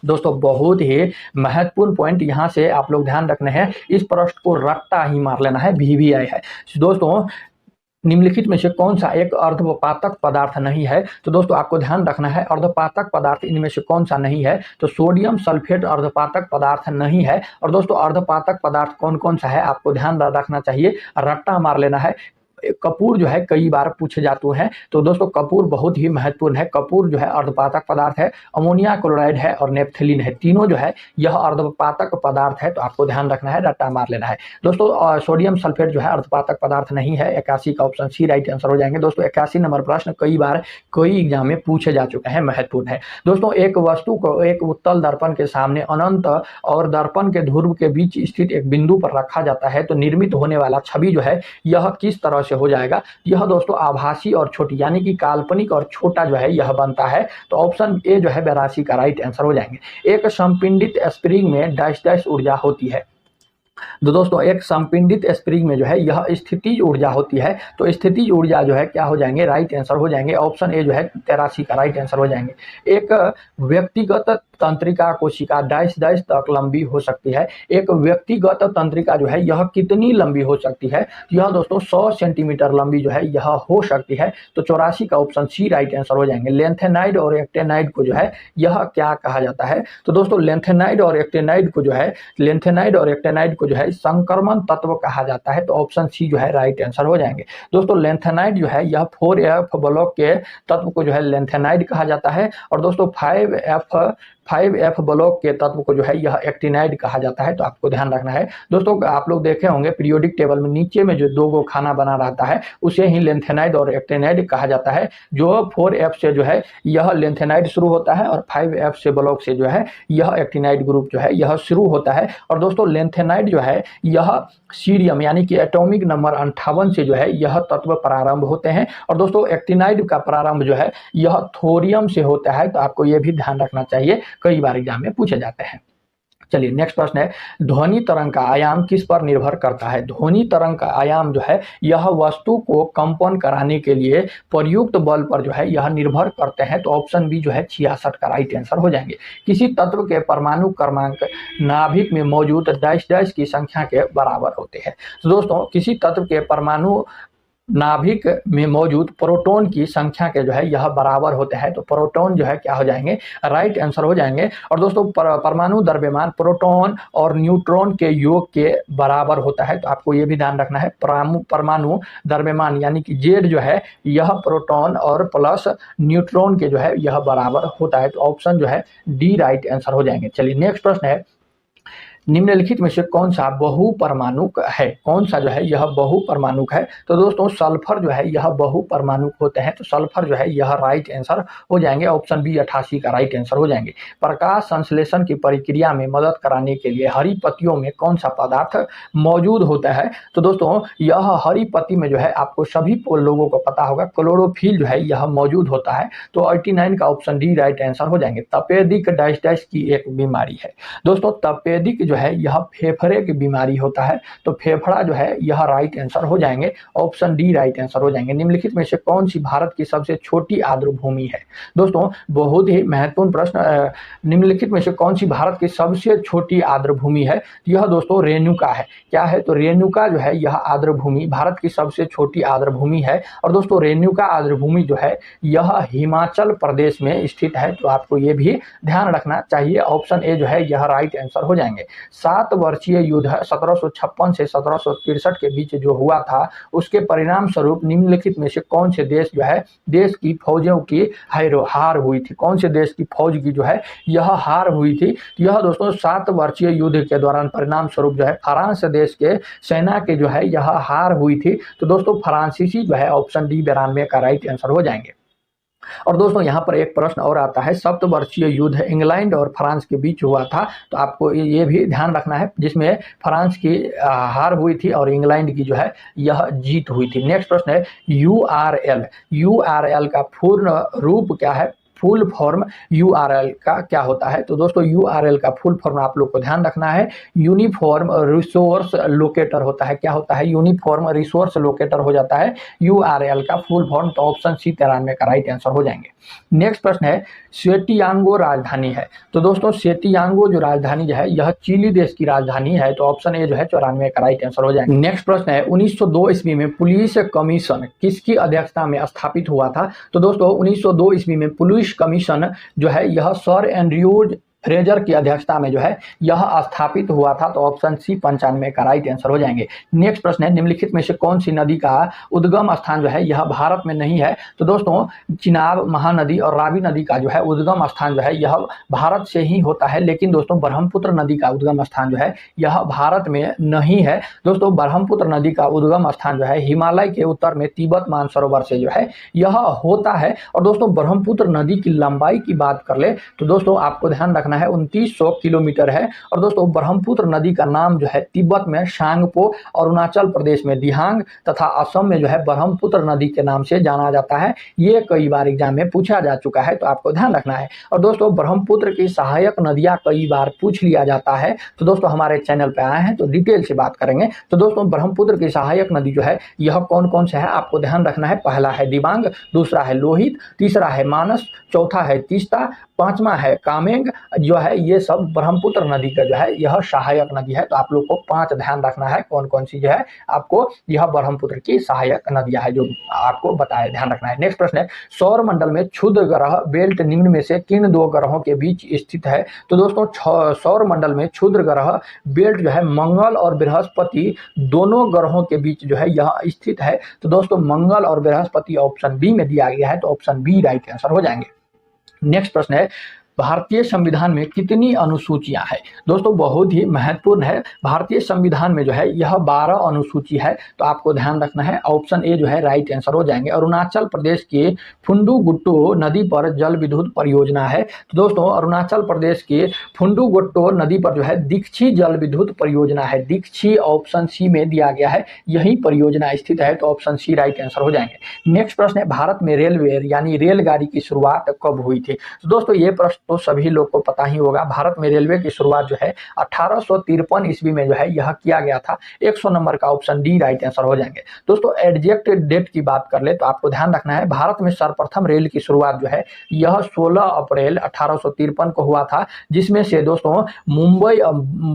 दोस्तों बहुत ही महत्वपूर्ण पॉइंट यहाँ से आप लोग ध्यान रखने हैं, इस प्रश्न को रट्टा ही मार लेना है, VVI है। दोस्तों निम्नलिखित में से कौन सा एक अर्धपातक पदार्थ नहीं है? तो दोस्तों आपको ध्यान रखना है अर्धपातक पदार्थ इनमें से कौन सा नहीं है? तो सोडियम सल्फेट अर्धपातक पदार्थ नहीं है। और दोस्तों अर्धपातक पदार्थ कौन कौन सा है आपको ध्यान रखना चाहिए, रट्टा मार लेना है। कपूर जो है कई बार पूछे जाते हैं। तो दोस्तों कपूर बहुत ही महत्वपूर्ण है। कपूर जो है अर्धपातक पदार्थ है, अमोनिया क्लोराइड है और नेफ्थलीन है, तीनों जो है यह अर्धपातक पदार्थ है। तो आपको ध्यान रखना है, रट्टा मार लेना है दोस्तों। सोडियम सल्फेट जो है अर्धपातक पदार्थ नहीं है। 81 का ऑप्शन सी राइट आंसर हो जाएंगे दोस्तों। 81 नंबर प्रश्न कई बार कई एग्जाम में पूछे जा चुके हैं, महत्वपूर्ण है दोस्तों। एक वस्तु को एक उत्तल दर्पण के सामने अनंत और दर्पण के ध्रुव के बीच स्थित एक बिंदु पर रखा जाता है तो निर्मित होने वाला छवि जो है यह किस तरह से हो जाएगा? यह दोस्तों आभासी और छोटी यानी कि काल्पनिक और छोटा जो है यह बनता है। तो ऑप्शन ए जो है 82 का राइट आंसर हो जाएंगे। एक संपिंडित स्प्रिंग में डैश डैश ऊर्जा होती है। तो दोस्तों एक संपिंडित स्प्रिंग में जो है यह स्थितिज ऊर्जा होती है। तो स्थितिज ऊर्जा जो है क्या हो जाएंगे? राइट आंसर हो जाएंगे। ऑप्शन ए जो है 83 का राइट आंसर हो जाएंगे। एक व्यक्तिगत तंत्रिका कोशिका डैश डैश तक लंबी हो सकती है। एक व्यक्तिगत तंत्रिका जो है यह कितनी लंबी हो सकती है? यह दोस्तों 100 सेंटीमीटर लंबी जो है यह हो सकती है। तो 84 का ऑप्शन सी राइट आंसर हो जाएंगे। लेंथेनाइड और एक्टेनाइड को जो है यह क्या कहा जाता है? तो दोस्तों लेंथेनाइड और एक्टेनाइड को जो है संक्रमण तत्व कहा जाता है। तो ऑप्शन सी जो है राइट आंसर हो जाएंगे दोस्तों। लेंथेनाइड जो है यह 4F ब्लॉक के तत्व को जो है लेंथेनाइड कहा जाता है और दोस्तों 5F ब्लॉक के तत्व को जो है यह एक्टिनाइड कहा जाता है। तो आपको ध्यान रखना है दोस्तों। आप लोग देखे होंगे पीरियोडिक टेबल में नीचे में जो दो गो खाना बना रहता है उसे ही लेंथेनाइड और एक्टिनाइड कहा जाता है। जो 4F से जो है यह लेंथेनाइड शुरू होता है और 5F से ब्लॉक से जो है यह एक्टिनाइड ग्रुप जो है यह शुरू होता है। और दोस्तों लेंथेनाइड जो है यह सीरियम यानी कि एटॉमिक नंबर 58 से जो है यह तत्व प्रारंभ होते हैं। और दोस्तों एक्टिनाइड का प्रारंभ जो है यह थोरियम से होता है। तो आपको यह भी ध्यान रखना चाहिए, कई बार एग्जाम में पूछे जाते हैं। चलिए नेक्स्ट प्रश्न है, ध्वनि तरंग का आयाम किस पर निर्भर करता है? ध्वनि तरंग का आयाम जो है यह वस्तु को कंपन कराने के लिए प्रयुक्त बल पर जो है यह निर्भर करते हैं। तो ऑप्शन बी जो है 66 का राइट आंसर हो जाएंगे। किसी तत्व के परमाणु क्रमांक नाभिक में मौजूद डैश डैश की संख्या के बराबर होते हैं। तो दोस्तों किसी तत्व के परमाणु नाभिक में मौजूद प्रोटॉन की संख्या के जो है यह बराबर होते हैं। तो प्रोटॉन जो है क्या हो जाएंगे? राइट आंसर हो जाएंगे। और दोस्तों परमाणु द्रव्यमान प्रोटॉन और न्यूट्रॉन के योग के बराबर होता है। तो आपको ये भी ध्यान रखना है, परमाणु द्रव्यमान यानी कि जेड जो है यह प्रोटॉन और प्लस न्यूट्रॉन के जो है यह बराबर होता है। तो ऑप्शन जो है डी राइट आंसर हो जाएंगे। चलिए नेक्स्ट प्रश्न है, निम्नलिखित में से कौन सा बहुपरमाणुक है? कौन सा जो है यह बहुपरमाणुक है? तो दोस्तों सल्फर जो है यह बहुपरमाणुक होते हैं। तो सल्फर जो है यह राइट आंसर हो जाएंगे। ऑप्शन बी 88 का राइट आंसर हो जाएंगे। प्रकाश संश्लेषण की प्रक्रिया में मदद कराने के लिए हरी पत्तियों में कौन सा पदार्थ मौजूद होता है? तो दोस्तों यह हरी पत्ती में जो है आपको सभी लोगों को पता होगा क्लोरोफिल जो है यह मौजूद होता है। तो 89 का ऑप्शन डी राइट आंसर हो जाएंगे। तपेदिक डैश डैश की एक बीमारी है दोस्तों। तपेदिक जो है यह फेफड़े की बीमारी होता है। तो फेफड़ा जो है यह राइट आंसर हो जाएंगे। ऑप्शन डी राइट आंसर हो जाएंगे। निम्नलिखित में से कौन सी भारत की सबसे छोटी आर्द्र भूमि है? दोस्तों बहुत ही महत्वपूर्ण प्रश्न, निम्नलिखित में से कौन सी भारत की सबसे छोटी आर्द्र भूमि है? यह दोस्तों रेणुका है। क्या है? तो रेणुका जो है यह आर्द्र भूमि भारत की सबसे छोटी आर्द्र भूमि है। और दोस्तों रेणुका आर्द्र भूमि जो है यह हिमाचल प्रदेश में स्थित है। तो आपको यह भी ध्यान रखना चाहिए। ऑप्शन ए जो है यह राइट आंसर हो जाएंगे। 7 वर्षीय युद्ध 1756 से 1763 के बीच जो हुआ था उसके परिणाम स्वरूप निम्नलिखित में से कौन से देश जो है देश की फौजों की हार हुई थी? कौन से देश की फौज की जो है यह हार हुई थी? यह दोस्तों 7 वर्षीय युद्ध के दौरान परिणाम स्वरूप जो है फ्रांस देश के सेना के जो है यह हार हुई थी। तो दोस्तों फ्रांसीसी जो है ऑप्शन डी 92 का राइट आंसर हो जाएंगे। और दोस्तों यहाँ पर एक प्रश्न और आता है, सप्तवर्षीय युद्ध इंग्लैंड और फ्रांस के बीच हुआ था। तो आपको ये भी ध्यान रखना है, जिसमें फ्रांस की हार हुई थी और इंग्लैंड की जो है यह जीत हुई थी। नेक्स्ट प्रश्न है, यूआरएल का पूर्ण रूप क्या है? फुल फॉर्म यूआरएल का क्या होता है? तो दोस्तों यूआरएल का फुल फॉर्म आप लोग को ध्यान रखना है, यूनिफॉर्म रिसोर्स लोकेटर होता है। क्या होता है? यूनिफॉर्म रिसोर्स लोकेटर हो जाता है यूआरएल का फुल फॉर्म। तो ऑप्शन सी 93 का राइट आंसर हो जाएंगे। नेक्स्ट प्रश्न है, सेटियांगो राजधानी है। तो दोस्तों सेटियांगो जो राजधानी जो है यह चिली देश की राजधानी है। तो ऑप्शन ए जो है 94 का राइट आंसर हो जाएंगे। नेक्स्ट प्रश्न है, 1902 ईस्वी में पुलिस कमीशन किसकी अध्यक्षता में स्थापित हुआ था? तो दोस्तों 1902 ईस्वी में पुलिस कमीशन जो है यह सर फ्रेजर की अध्यक्षता में जो है यह स्थापित हुआ था। तो ऑप्शन सी 95 का राइट आंसर हो जाएंगे। नेक्स्ट प्रश्न है, निम्नलिखित में से कौन सी नदी का उद्गम स्थान जो है यह भारत में नहीं है। तो दोस्तों चिनाब, महानदी और रावी नदी का जो है उद्गम स्थान जो है यह भारत से ही होता है, लेकिन दोस्तों ब्रह्मपुत्र नदी का उद्गम स्थान जो है यह भारत में नहीं है। दोस्तों ब्रह्मपुत्र नदी का उद्गम स्थान जो है हिमालय के उत्तर में तिब्बत मानसरोवर से जो है यह होता है। और दोस्तों ब्रह्मपुत्र नदी की लंबाई की बात कर ले तो दोस्तों आपको ध्यान रखना है 2900 किलोमीटर है। और दोस्तों ब्रह्मपुत्र नदी का नाम जो है तिब्बत में सांगपो, अरुणाचल प्रदेश में दिहांग तथा असम में जो है ब्रह्मपुत्र नदी के नाम से जाना जाता है। ये कई बार एग्जाम में पूछा जा चुका है, तो आपको ध्यान रखना है। और दोस्तों ब्रह्मपुत्र की सहायक नदियां कई बार पूछ लिया जाता है, तो दोस्तों हमारे चैनल पे आए हैं तो डिटेल से बात करेंगे। तो दोस्तों ब्रह्मपुत्र की सहायक नदी जो है यह कौन कौन से है आपको ध्यान रखना है। पहला है दिबांग, दूसरा है लोहित, तीसरा है मानस, चौथा है तीस्ता, पांचवा है कामेंग जो है। ये सब ब्रह्मपुत्र नदी का जो है यह सहायक नदी है। तो आप लोग को 5 ध्यान रखना है कौन कौन सी जो है आपको यह ब्रह्मपुत्र की सहायक नदियां है जो आपको बताए, ध्यान रखना है। नेक्स्ट प्रश्न है, सौर मंडल में क्षुद्र ग्रह बेल्ट निम्न में से किन 2 ग्रहों के बीच स्थित है। तो दोस्तों सौर मंडल में क्षुद्र ग्रह बेल्ट जो है मंगल और बृहस्पति दोनों ग्रहों के बीच जो है यह स्थित है। तो दोस्तों मंगल और बृहस्पति ऑप्शन बी में दिया गया है, तो ऑप्शन बी राइट आंसर हो जाएंगे। नेक्स्ट प्रश्न है, भारतीय संविधान में कितनी अनुसूचियां हैं। दोस्तों बहुत ही महत्वपूर्ण है। भारतीय संविधान में जो है यह 12 अनुसूची है, तो आपको ध्यान रखना है। ऑप्शन ए जो है राइट आंसर हो जाएंगे। अरुणाचल प्रदेश के फुंडुगुट्टो नदी पर जल विद्युत परियोजना है। तो दोस्तों अरुणाचल प्रदेश के फुंडुगुट्टो नदी पर जो है दीक्षी जल विद्युत परियोजना है। दीक्षी ऑप्शन सी में दिया गया है, यही परियोजना स्थित है, तो ऑप्शन सी राइट आंसर हो जाएंगे। नेक्स्ट प्रश्न है, भारत में रेलवे यानी रेलगाड़ी की शुरुआत कब हुई थी। तो दोस्तों ये प्रश्न तो सभी लोग को पता ही होगा। भारत में रेलवे की शुरुआत जो है 1853 ईस्वी में जो है यह किया गया था। 100 नंबर का ऑप्शन डी राइट आंसर हो जाएंगे। दोस्तों एग्जैक्ट डेट की बात कर ले तो आपको ध्यान रखना है, भारत में सर्वप्रथम रेल की शुरुआत जो है यह 16 अप्रैल 1853 को हुआ था, जिसमें से दोस्तों मुंबई,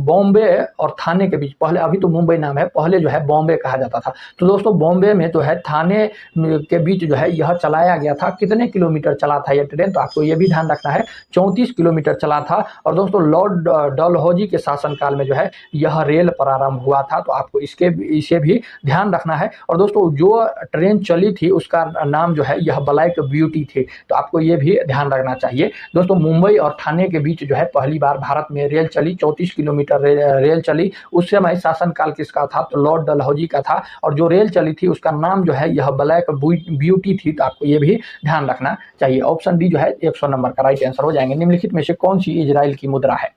बॉम्बे और थाने के बीच, पहले अभी तो मुंबई नाम है, पहले जो है बॉम्बे कहा जाता था। तो दोस्तों बॉम्बे में जो है थाने के बीच जो है यह चलाया गया था। कितने किलोमीटर चला था यह ट्रेन, तो आपको यह भी ध्यान रखना है 34 किलोमीटर चला था। और दोस्तों लॉर्ड डलहौजी के शासनकाल में जो है यह रेल प्रारंभ हुआ था, तो आपको इसे भी ध्यान रखना है। और दोस्तों जो ट्रेन चली थी उसका नाम जो है यह ब्लैक ब्यूटी थी, तो आपको ये भी ध्यान रखना चाहिए। दोस्तों मुंबई और ठाणे के बीच जो है पहली बार भारत में रेल चली, 34 किलोमीटर रेल चली। उस समय शासनकाल किसका था, तो लॉर्ड डलहौजी का था। और जो रेल चली थी उसका नाम जो है यह ब्लैक ब्यूटी थी, तो आपको ये भी ध्यान रखना चाहिए। ऑप्शन डी जो है 100 नंबर का राइट आंसर हो जाएंगे। निम्नलिखित में से कौन सी इजराइल की मुद्रा है।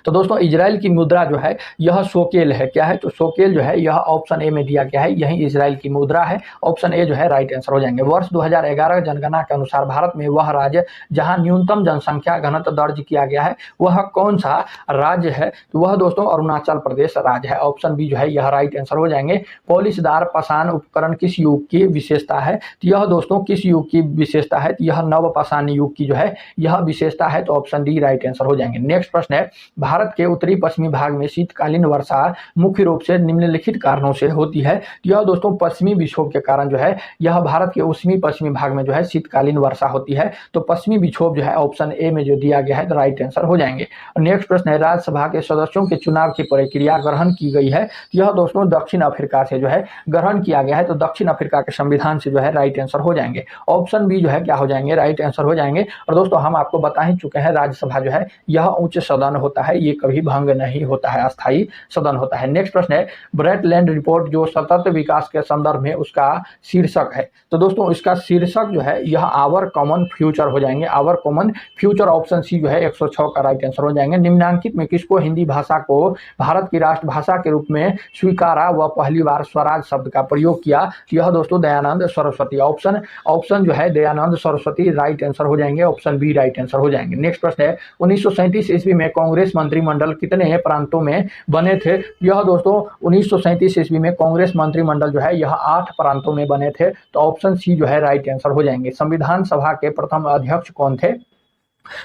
तो दोस्तों इजराइल की मुद्रा जो है यह शोकेल है। क्या है, तो शोकेल जो है यह ऑप्शन ए में दिया गया है, यही इजराइल की मुद्रा है। ऑप्शन ए जो है राइट आंसर हो जाएंगे। वर्ष 2011 जनगणना के अनुसार भारत में वह राज्य जहां न्यूनतम जनसंख्या घनत्व दर्ज किया गया है वह कौन सा राज्य है, तो वह दोस्तों अरुणाचल प्रदेश राज्य है। ऑप्शन बी जो है यह राइट आंसर हो जाएंगे। पॉलिशदार पाषाण उपकरण किस युग की विशेषता है, तो यह दोस्तों किस युग की विशेषता है, तो यह नव पाषाण युग की जो है यह विशेषता है, तो ऑप्शन डी राइट आंसर हो जाएंगे। नेक्स्ट प्रश्न है, भारत के उत्तरी पश्चिमी भाग में शीतकालीन वर्षा मुख्य रूप से निम्नलिखित कारणों से होती है। यह दोस्तों पश्चिमी विक्षोभ के कारण जो है यह भारत के उत्तरी पश्चिमी भाग में जो है शीतकालीन वर्षा होती है, तो पश्चिमी विक्षोभ जो है ऑप्शन ए में जो दिया गया है तो राइट आंसर हो जाएंगे। नेक्स्ट प्रश्न है, राज्यसभा के सदस्यों के चुनाव की प्रक्रिया ग्रहण की गई है, यह दोस्तों दक्षिण अफ्रीका से जो है ग्रहण किया गया है, तो दक्षिण अफ्रीका के संविधान से जो है राइट आंसर हो जाएंगे। ऑप्शन बी जो है क्या हो जाएंगे, राइट आंसर हो जाएंगे। और दोस्तों हम आपको बता ही चुके हैं राज्यसभा जो है यह उच्च सदन होता है, ये कभी भंग नहीं होता है, अस्थायी सदन होता है। नेक्स्ट प्रश्न है, ब्रेटलैंड रिपोर्ट जो सतत विकास के संदर्भ में उसका शीर्षक है, तो दोस्तों इसका शीर्षक जो है यह आवर कॉमन फ्यूचर हो जाएंगे। Our common future option C जो है 106 का राइट आंसर हो जाएंगे। निम्नांकित में किसको हिंदी भाषा को भारत की राष्ट्रभाषा के रूप में स्वीकारा व पहली बार स्वराज शब्द का प्रयोग किया, यह दोस्तों दयानंद सरस्वती। ऑप्शन जो है दयानंद सरस्वती राइट आंसर हो जाएंगे। ऑप्शन बी राइट आंसर हो जाएंगे। नेक्स्ट प्रश्न है, 1937 ईस्वी में कांग्रेस मंत्रिमंडल कितने प्रांतों में बने थे, यह दोस्तों 1937 ईस्वी में कांग्रेस मंत्रिमंडल जो है यह 8 प्रांतों में बने थे, तो ऑप्शन सी जो है राइट आंसर हो जाएंगे। संविधान सभा के प्रथम अध्यक्ष कौन थे,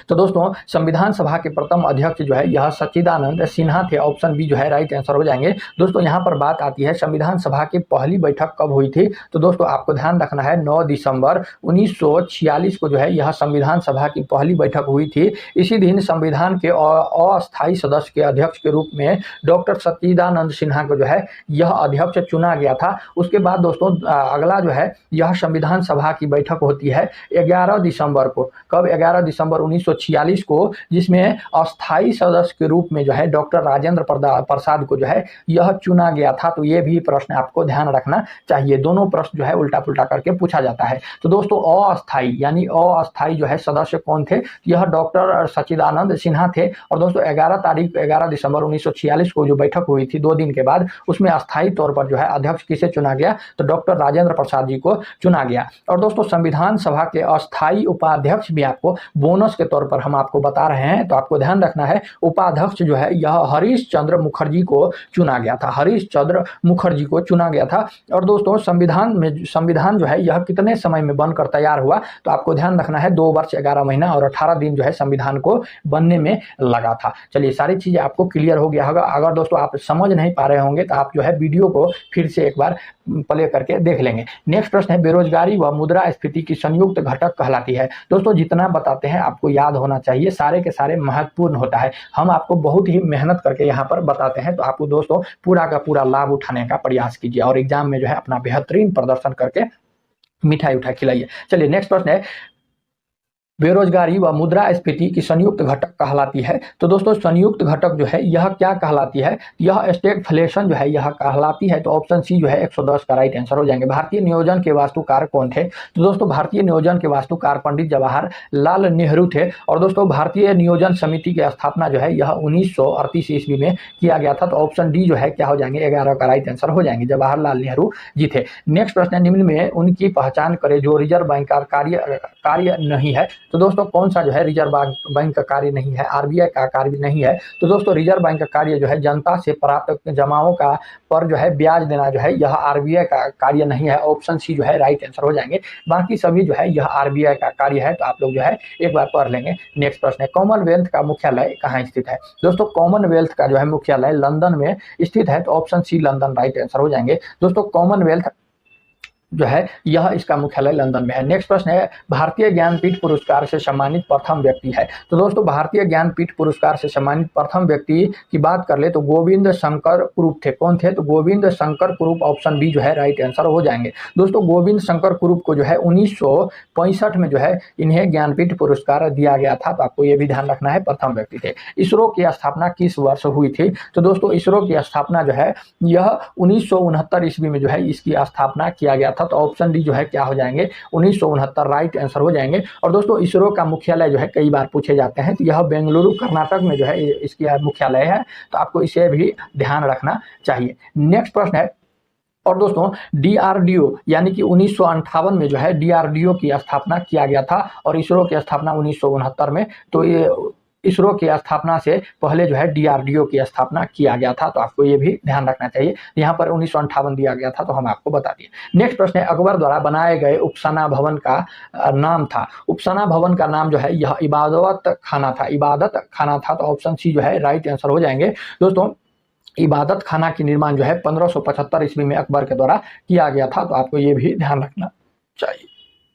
तो दोस्तों संविधान सभा के प्रथम अध्यक्ष जो है यह सच्चिदानंद सिन्हा थे, ऑप्शन बी जो है राइट आंसर हो जाएंगे। दोस्तों यहाँ पर बात आती है संविधान सभा की पहली बैठक कब हुई थी, तो दोस्तों आपको ध्यान रखना है 9 दिसंबर 1946 को जो है यह संविधान सभा की पहली बैठक हुई थी। इसी दिन संविधान के अस्थायी सदस्य के अध्यक्ष के रूप में डॉक्टर सच्चिदानंद सिन्हा को जो है यह अध्यक्ष चुना गया था। उसके बाद दोस्तों अगला जो है यह संविधान सभा की बैठक होती है 11 दिसंबर को। कब? 11 दिसंबर 1946 को, जिसमें अस्थायी सदस्य के रूप में जो है डॉक्टर राजेंद्र प्रसाद को जो है यह चुना गया था। तो ये भी प्रश्न आपको ध्यान रखना चाहिए, दोनों प्रश्न जो है उल्टा पुल्टा करके पूछा जाता है। तो दोस्तों अस्थायी यानी अस्थायी जो है सदस्य कौन थे, यह डॉक्टर सच्चिदानंद सिन्हा थे। और दोस्तों 11 दिसंबर 1946 को जो बैठक हुई थी 2 दिन के बाद, उसमें अस्थायी तौर पर जो है अध्यक्ष किसे चुना गया, तो डॉक्टर राजेंद्र प्रसाद जी को चुना गया। और दोस्तों संविधान सभा के अस्थायी उपाध्यक्ष भी आपको बोनस के तौर पर हम आपको बता रहे हैं, तो आपको ध्यान रखना है उपाध्यक्ष जो है यह हरीश चंद्र मुखर्जी को चुना गया था, हरीश चंद्र मुखर्जी को चुना गया था। और दोस्तों संविधान जो है यह कितने समय में बनकर तैयार हुआ, तो आपको ध्यान रखना है 2 वर्ष 11 महीना और 18 दिन जो है संविधान को बनने में लगा था। चलिए सारी चीजें आपको क्लियर हो गया होगा। अगर दोस्तों आप समझ नहीं पा रहे होंगे तो आप जो है वीडियो को फिर से एक बार प्ले करके देख लेंगे। नेक्स्ट प्रश्न है बेरोजगारी व मुद्रास्फीति की संयुक्त घटक कहलाती है। दोस्तों जितना बताते हैं आपको याद होना चाहिए, सारे के सारे महत्वपूर्ण होता है। हम आपको बहुत ही मेहनत करके यहाँ पर बताते हैं, तो आपको दोस्तों पूरा का पूरा लाभ उठाने का प्रयास कीजिए और एग्जाम में जो है अपना बेहतरीन प्रदर्शन करके मिठाई उठा खिलाइए। चलिए नेक्स्ट प्रश्न है बेरोजगारी व मुद्रास्फीति की संयुक्त घटक कहलाती है। तो दोस्तों संयुक्त घटक जो है यह क्या कहलाती है, यह स्टैगफ्लेशन जो है यह कहलाती है। तो ऑप्शन सी जो है 110 का राइट आंसर हो जाएंगे। भारतीय नियोजन के वास्तुकार कौन थे, तो दोस्तों भारतीय नियोजन के वास्तुकार पंडित जवाहरलाल नेहरू थे। और दोस्तों भारतीय नियोजन समिति की स्थापना जो है यह 1938 ईस्वी में किया गया था। तो ऑप्शन डी जो है क्या हो जाएंगे, 11 का राइट आंसर हो जाएंगे, जवाहरलाल नेहरू जी थे। नेक्स्ट प्रश्न है निम्न में उनकी पहचान करें जो रिजर्व बैंक का कार्य नहीं है। तो दोस्तों कौन सा जो है रिजर्व बैंक का कार्य नहीं है, आरबीआई का कार्य नहीं है। तो दोस्तों रिजर्व बैंक का कार्य जो है जनता से प्राप्त जमाओं का पर जो है ब्याज देना जो है यह आरबीआई का कार्य नहीं है। ऑप्शन सी जो है राइट आंसर हो जाएंगे। बाकी सभी जो है यह आरबीआई का कार्य है, तो आप लोग जो है एक बार पढ़ लेंगे। नेक्स्ट प्रश्न है कॉमनवेल्थ का मुख्यालय कहाँ स्थित है। दोस्तों कॉमनवेल्थ का जो है मुख्यालय लंदन में स्थित है। तो option C London right answer हो जाएंगे। दोस्तों कॉमनवेल्थ जो है यह इसका मुख्यालय लंदन में है। नेक्स्ट प्रश्न है भारतीय ज्ञानपीठ पुरस्कार से सम्मानित प्रथम व्यक्ति है। तो दोस्तों भारतीय ज्ञानपीठ पुरस्कार से सम्मानित प्रथम व्यक्ति की बात कर ले तो गोविंद शंकर कुरूप थे। कौन थे, तो गोविंद शंकर कुरूप, ऑप्शन बी जो है राइट आंसर हो जाएंगे। दोस्तों गोविंद शंकर कुरूप को जो है 1965 में जो है इन्हें ज्ञानपीठ पुरस्कार दिया गया था। तो आपको ये भी ध्यान रखना है प्रथम व्यक्ति थे। इसरो की स्थापना किस वर्ष हुई थी, तो दोस्तों इसरो की स्थापना जो है यह 1969 ईस्वी में जो है इसकी स्थापना किया गया था। तो ऑप्शन डी जो है क्या हो जाएंगे, 1969 राइट आंसर हो जाएंगे। और दोस्तों इसरो का मुख्यालय जो है कई बार पूछे जाते हैं, तो यह बेंगलुरु कर्नाटक में जो है इसकी मुख्यालय है। तो आपको इसे भी ध्यान रखना चाहिए। नेक्स्ट प्रश्न है और दोस्तों डीआरडीओ यानी कि 1958 में जो है डीआरडीओ की स्थापना किया गया था और इसरो की स्थापना 1969 में। तो ये इसरो की स्थापना से पहले जो है डीआरडीओ की स्थापना किया गया था। तो आपको ये भी ध्यान रखना चाहिए। यहाँ पर 1958 दिया गया था, तो हम आपको बता दिए। नेक्स्ट प्रश्न है अकबर द्वारा बनाए गए उपसना भवन का नाम था। उपसना भवन का नाम जो है यह इबादत खाना था। तो ऑप्शन सी जो है राइट आंसर हो जाएंगे। दोस्तों इबादत खाना की निर्माण जो है 1575 ईस्वी में अकबर के द्वारा किया गया था। तो आपको ये भी ध्यान रखना चाहिए।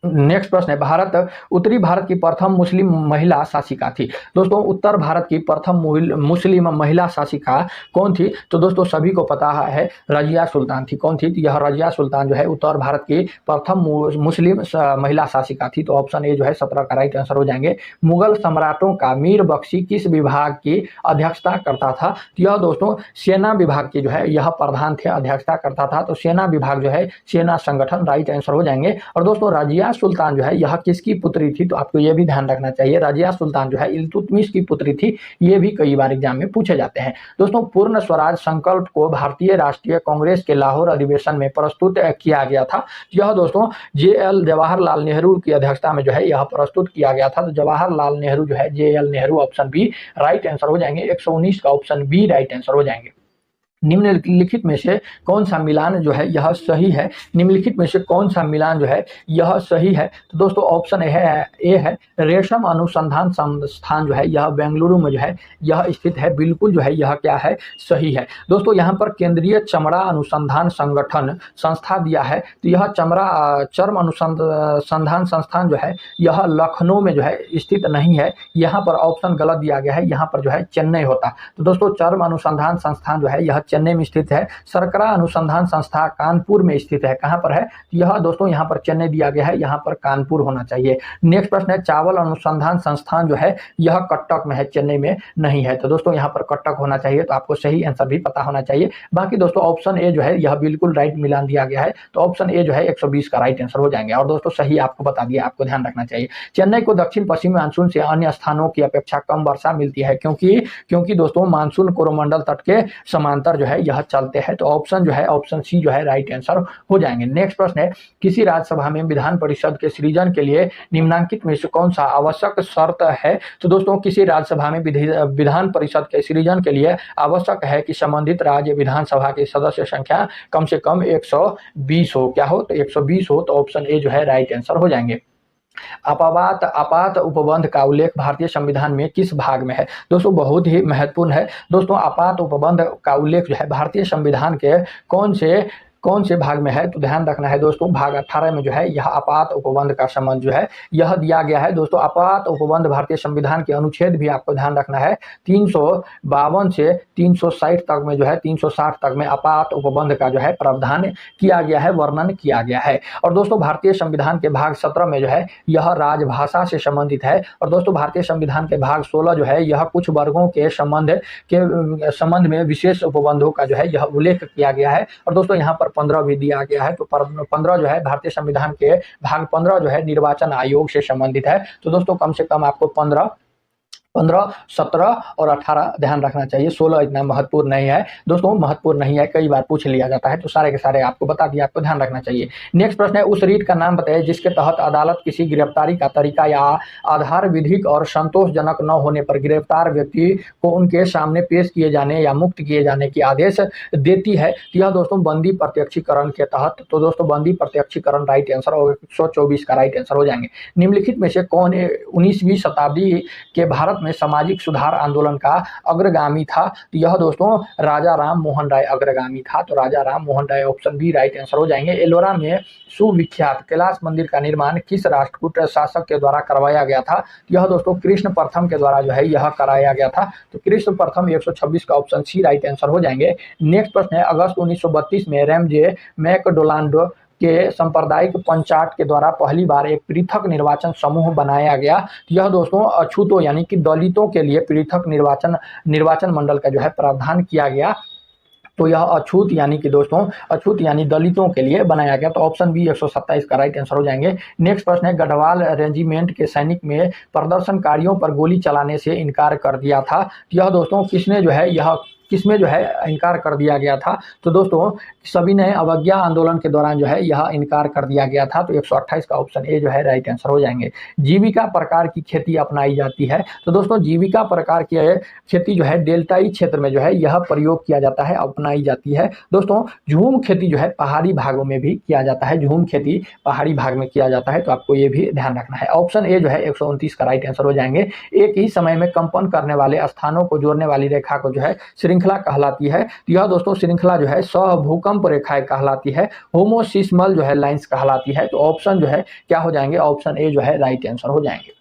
नेक्स्ट प्रश्न है उत्तरी भारत की प्रथम मुस्लिम महिला शासिका थी। दोस्तों उत्तर भारत की प्रथम मुस्लिम महिला शासिका कौन थी, तो दोस्तों सभी को पता है रजिया सुल्तान थी। कौन थी, तो यह रजिया सुल्तान जो है उत्तर भारत की प्रथम मुस्लिम महिला शासिका थी। तो ऑप्शन ए जो है 17 का राइट आंसर हो जाएंगे। मुगल सम्राटों का मीर बख्शी किस विभाग की अध्यक्षता करता था, तो यह दोस्तों सेना विभाग की जो है यह प्रधान थे, अध्यक्षता करता था। तो सेना विभाग जो है सेना संगठन राइट आंसर हो जाएंगे। और दोस्तों रजिया सुल्तान जो है यह किसकी पुत्री थी, तो आपको यह भी ध्यान रखना चाहिए। रजिया सुल्तान जो है इल्तुतमिश की पुत्री थी। ये भी कई बार एग्जाम में पूछे जाते हैं। दोस्तों पूर्ण स्वराज संकल्प को भारतीय राष्ट्रीय कांग्रेस के लाहौर अधिवेशन में प्रस्तुत किया गया था। यह दोस्तों जवाहरलाल नेहरू की अध्यक्षता में जो है यह प्रस्तुत किया गया था। तो जवाहरलाल नेहरू जो है JL Nehru, option B right answer हो जाएंगे। 119 का ऑप्शन बी राइट आंसर हो जाएंगे। निम्नलिखित में से कौन सा मिलान जो है यह सही है, निम्नलिखित में से कौन सा मिलान जो है यह सही है। तो दोस्तों ऑप्शन ए है रेशम अनुसंधान संस्थान जो है यह बेंगलुरु में जो है यह स्थित है, बिल्कुल जो है यह क्या है सही है। दोस्तों यहाँ पर केंद्रीय चमड़ा अनुसंधान संगठन संस्था दिया है, तो यह चर्म अनुसंधान संस्थान जो है यह लखनऊ में जो है स्थित नहीं है, यहाँ पर ऑप्शन गलत दिया गया है, यहाँ पर जो है चेन्नई होता। तो दोस्तों चर्म अनुसंधान संस्थान जो है यह चेन्नई में स्थित है। सरकरा अनुसंधान संस्था कानपुर में स्थित है, कहाँ पर है यह दोस्तों यहाँ पर चेन्नई दिया गया है, यहाँ पर कानपुर होना चाहिए। नेक्स्ट प्रश्न है चावल अनुसंधान संस्थान जो है यह कटक में है, चेन्नई में नहीं है। तो दोस्तों यहाँ पर कटक होना चाहिए, तो आपको सही आंसर भी पता होना चाहिए। बाकी दोस्तों ऑप्शन ए जो है यह बिल्कुल राइट मिलान दिया गया है, तो ऑप्शन ए जो है 120 का राइट आंसर हो जाएंगे। और दोस्तों सही आपको बता दिया, आपको ध्यान रखना चाहिए। चेन्नई को दक्षिण पश्चिमी मानसून से अन्य स्थानों की अपेक्षा कम वर्षा मिलती है, क्योंकि दोस्तों मानसून कोरोमंडल तट के समांतर जो है यह चलते हैं। तो ऑप्शन जो है ऑप्शन सी जो है राइट आंसर हो जाएंगे। नेक्स्ट प्रश्न है किसी राज्यसभा में विधान परिषद के सृजन के लिए निम्नलिखित में से कौन सा आवश्यक शर्त है। तो दोस्तों किसी राज्यसभा में विधान परिषद के सृजन के लिए आवश्यक है कि संबंधित राज्य विधानसभा की सदस्य संख्या कम से कम 120 हो। क्या हो तो 120 हो, तो ऑप्शन ए जो है राइट आंसर हो जाएंगे। आपात उपबंध का उल्लेख भारतीय संविधान में किस भाग में है। दोस्तों बहुत ही महत्वपूर्ण है। दोस्तों आपात उपबंध का उल्लेख जो है भारतीय संविधान के कौन से भाग में है, तो ध्यान रखना है दोस्तों भाग 18 में जो है यह आपात उपबंध का संबंध जो है यह दिया गया है। दोस्तों आपात उपबंध भारतीय संविधान के अनुच्छेद भी आपको ध्यान रखना है 352 से 360 तक में जो है 360 तक में आपात उपबंध का जो है प्रावधान किया गया है, वर्णन किया गया है। और दोस्तों भारतीय संविधान के भाग 17 में जो है यह राजभाषा से संबंधित है। और दोस्तों भारतीय संविधान के भाग 16 जो है यह कुछ वर्गों के संबंध में विशेष उपबंधों का जो है यह उल्लेख किया गया है। और दोस्तों यहाँ पर 15 भी दिया गया है, तो 15 जो है भारतीय संविधान के भाग 15 जो है निर्वाचन आयोग से संबंधित है। तो दोस्तों कम से कम आपको 15, 17 और 18 ध्यान रखना चाहिए। 16 इतना महत्वपूर्ण नहीं है दोस्तों, महत्वपूर्ण नहीं है, कई बार पूछ लिया जाता है, तो सारे के सारे आपको बता दिया, आपको ध्यान रखना चाहिए। नेक्स्ट प्रश्न है उस रीट का नाम बताइए जिसके तहत अदालत किसी गिरफ्तारी का तरीका या आधार विधिक और संतोषजनक न होने पर गिरफ्तार व्यक्ति को उनके सामने पेश किए जाने या मुक्त किए जाने की आदेश देती है। यह दोस्तों बंदी प्रत्यक्षीकरण के तहत, तो दोस्तों बंदी प्रत्यक्षीकरण राइट आंसर और 124 का राइट आंसर हो जाएंगे। निम्नलिखित में से कौन 19वीं शताब्दी के भारत में सामाजिक सुधार आंदोलन का अग्रगामी था। तो यह दोस्तों राजा राम मोहन राय अग्रगामी था, तो राजा Ram Mohan Roy option B right answer हो जाएंगे। एलोरा में सुविख्यात कैलाश मंदिर का निर्माण किस राष्ट्रकूट शासक के द्वारा करवाया गया था। यह दोस्तों कृष्ण प्रथम के द्वारा जो है यह कराया गया था, तो कृष्ण प्रथम 126 का ऑप्शन सी राइट आंसर हो जाएंगे। नेक्स्ट प्रश्न है अगस्त 1932 में रैमजे मैकडोनाल्ड के सांप्रदायिक पंचायत के द्वारा पहली बार एक पृथक निर्वाचन समूह बनाया गया। यह दोस्तों अछूतों यानी कि दलितों के लिए पृथक निर्वाचन मंडल का जो है प्रावधान किया गया। तो यह अछूत यानी कि दोस्तों अछूत यानी दलितों के लिए बनाया गया, तो ऑप्शन बी 127 का राइट आंसर हो जाएंगे। नेक्स्ट प्रश्न है गढ़वाल रेजिमेंट के सैनिक में प्रदर्शनकारियों पर गोली चलाने से इनकार कर दिया था। यह दोस्तों किसमें जो है इनकार कर दिया गया था। तो दोस्तों सभी ने अवज्ञा आंदोलन के दौरान जो है यह इनकार कर दिया गया था, तो 128 का ऑप्शन ए जो है राइट आंसर हो जाएंगे। जीविका प्रकार की खेती अपनाई जाती है। तो दोस्तों जीविका प्रकार की खेती जो है डेल्टाई क्षेत्र में जो है यह प्रयोग किया जाता है, अपनाई जाती है। दोस्तों झूम खेती जो है पहाड़ी भागों में भी किया जाता है, झूम खेती पहाड़ी भाग में किया जाता है, तो आपको ये भी ध्यान रखना है। ऑप्शन ए जो है 129 का राइट आंसर हो जाएंगे। एक ही समय में कंपन करने वाले स्थानों को जोड़ने वाली रेखा को जो है श्रृंखला कहलाती है। यह दोस्तों श्रृंखला जो है सहभूकंप रेखाएं कहलाती है, होमोसिस्मल जो है लाइंस कहलाती है। तो ऑप्शन जो है क्या हो जाएंगे, ऑप्शन ए जो है राइट आंसर हो जाएंगे।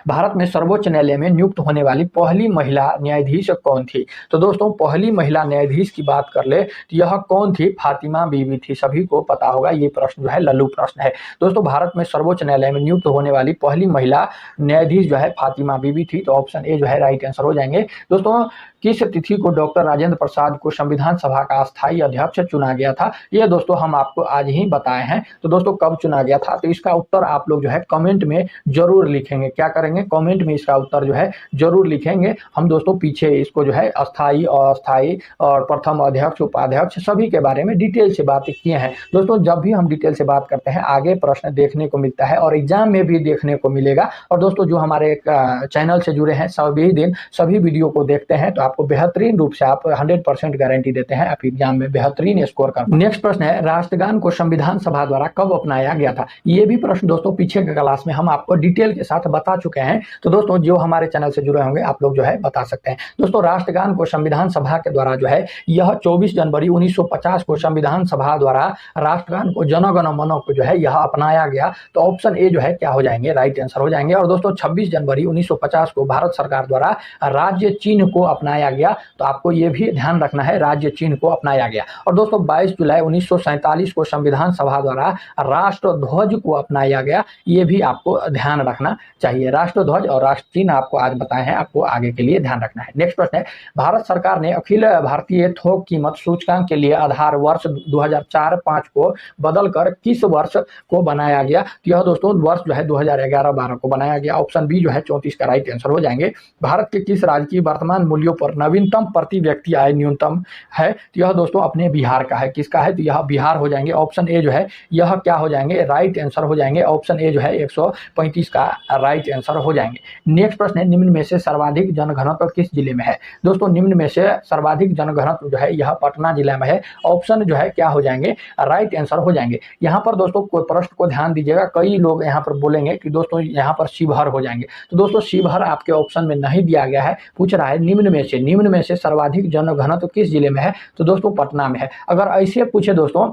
भारत में सर्वोच्च न्यायालय में नियुक्त होने वाली पहली महिला न्यायाधीश कौन थी। तो दोस्तों पहली महिला न्यायाधीश की बात कर ले तो यह कौन थी, फातिमा बीबी थी, सभी को पता होगा, ये प्रश्न जो है लल्लू प्रश्न है। दोस्तों भारत में सर्वोच्च न्यायालय में नियुक्त होने वाली पहली महिला न्यायाधीश जो है फातिमा बीबी थी, तो ऑप्शन ए जो है राइट आंसर हो जाएंगे। दोस्तों किस तिथि को डॉक्टर राजेंद्र प्रसाद को संविधान सभा का अस्थायी अध्यक्ष चुना गया था, ये दोस्तों हम आपको आज ही बताए हैं। तो दोस्तों कब चुना गया था, तो इसका उत्तर आप लोग जो है कमेंट में जरूर लिखेंगे। क्या करेंगे, कमेंट में इसका उत्तर जो है जरूर लिखेंगे। हम दोस्तों पीछे इसको जो है अस्थायी और अस्थायी और प्रथम अध्यक्ष उपाध्यक्ष सभी के बारे में डिटेल से बातें किए हैं। दोस्तों जब भी हम डिटेल से बात करते हैं आगे प्रश्न देखने को मिलता है और एग्जाम में भी देखने को मिलेगा। और दोस्तों जो हमारे चैनल से जुड़े हैं सभी दिन सभी वीडियो को देखते हैं, तो आपको बेहतरीन रूप से आप 100% गारंटी देते हैं आप एग्जाम में बेहतरीन स्कोर कर। नेक्स्ट प्रश्न है, राष्ट्रगान को संविधान सभा द्वारा कब अपनाया गया था? ये भी प्रश्न दोस्तों पीछे के क्लास में हम आपको डिटेल के साथ बता चुके हैं, तो दोस्तों जो हमारे चैनल से जुड़े होंगे आप लोग जो है बता सकते हैं। दोस्तों राष्ट्रगान को संविधान सभा के द्वारा जो है यह 24 जनवरी 1950 को संविधान सभा द्वारा राष्ट्रगान को जन गण मन को जो है यह अपनाया गया। तो ऑप्शन ए जो है क्या हो जाएंगे, राइट आंसर हो जाएंगे। और दोस्तों 26 जनवरी 1950 को भारत सरकार द्वारा राज्य चिन्ह को अपनाया गया, तो आपको ये भी ध्यान रखना है, राज्य चिन्ह को अपनाया गया। और दोस्तों 22 जुलाई 1947 को संविधान सभा द्वारा राष्ट्र ध्वज को अपनाया गया, ये भी आपको ध्यान रखना चाहिए। राष्ट्र ध्वज और राष्ट्र चिन्ह आपको आज बताए हैं, आपको आगे के लिए ध्यान रखना है। नेक्स्ट प्रश्न है, भारत सरकार ने अखिल भारतीय थोक कीमत सूचकांक के लिए आधार वर्ष 2004-5 को बदलकर किस वर्ष को बनाया गया? तो यह दोस्तों वर्ष जो है 2011-12 को बनाया गया। ऑप्शन बी जो है 34 का राइट आंसर हो जाएंगे। भारत के किस राज्य की वर्तमान मूल्यों पर नवीनतम प्रति व्यक्ति आय न्यूनतम है? तो यह दोस्तों अपने बिहार का है। किसका है? तो यह बिहार हो जाएंगे। ऑप्शन ए जो है यह क्या हो जाएंगे, राइट आंसर हो जाएंगे। ऑप्शन ए जो है 135 का राइट आंसर हो जाएंगे। नेक्स्ट प्रश्न है, निम्न में से सर्वाधिक जनघनत्व किस जिले में है? दोस्तों निम्न में से सर्वाधिक जनघनत्व जो है यह पटना जिला में है। ऑप्शन जो है क्या हो जाएंगे, राइट आंसर हो जाएंगे। यहाँ पर दोस्तों कोई प्रश्न को ध्यान दीजिएगा, कई लोग यहाँ पर बोलेंगे कि दोस्तों यहाँ पर शिवहर हो जाएंगे, तो दोस्तों शिवहर आपके ऑप्शन में नहीं दिया गया है। पूछ रहा है निम्न में से सर्वाधिक जनघनत्व किस जिले में है? तो दोस्तों पटना में है। अगर ऐसे पूछे दोस्तों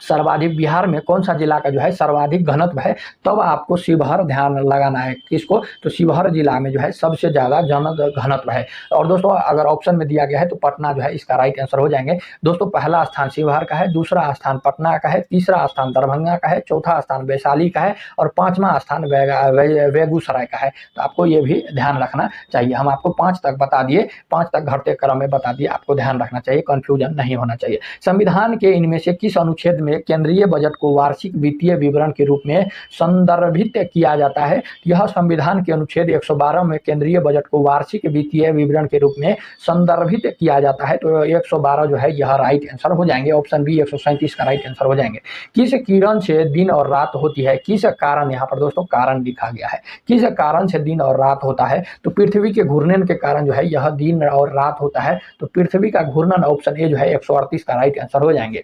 सर्वाधिक बिहार में कौन सा जिला का जो है सर्वाधिक घनत्व है, तब आपको शिवहर ध्यान लगाना है। किसको? तो शिवहर जिला में जो है सबसे ज्यादा जन घनत्व है। और दोस्तों अगर ऑप्शन में दिया गया है तो पटना जो है इसका राइट आंसर हो जाएंगे। दोस्तों पहला स्थान शिवहर का है, दूसरा स्थान पटना का है, तीसरा स्थान दरभंगा का है, चौथा स्थान वैशाली का है और पांचवा स्थान बेगूसराय का है। तो आपको ये भी ध्यान रखना चाहिए। हम आपको 5 तक बता दिए, 5 तक घटते क्रम में बता दिए, आपको ध्यान रखना चाहिए, कंफ्यूजन नहीं होना चाहिए। संविधान के इनमें से किस अनुच्छेद में केंद्रीय बजट को वार्षिक वित्तीय विवरण के रूप में संदर्भित किया जाता है? यह संविधान के अनुच्छेद 112 में केंद्रीय बजट को वार्षिक वित्तीय विवरण के रूप में संदर्भित किया जाता है। तो 112 जो है यह राइट आंसर हो जाएंगे। ऑप्शन बी 137 का राइट आंसर हो जाएंगे। किस किरण से दिन और रात होती है? किस कारण, यहाँ पर दोस्तों कारण लिखा गया है, किस कारण से दिन और रात होता है? तो पृथ्वी के घूर्णन के कारण जो है यह दिन और रात होता है। तो पृथ्वी का घूर्णन, ऑप्शन ए जो है 138 का राइट आंसर हो जाएंगे।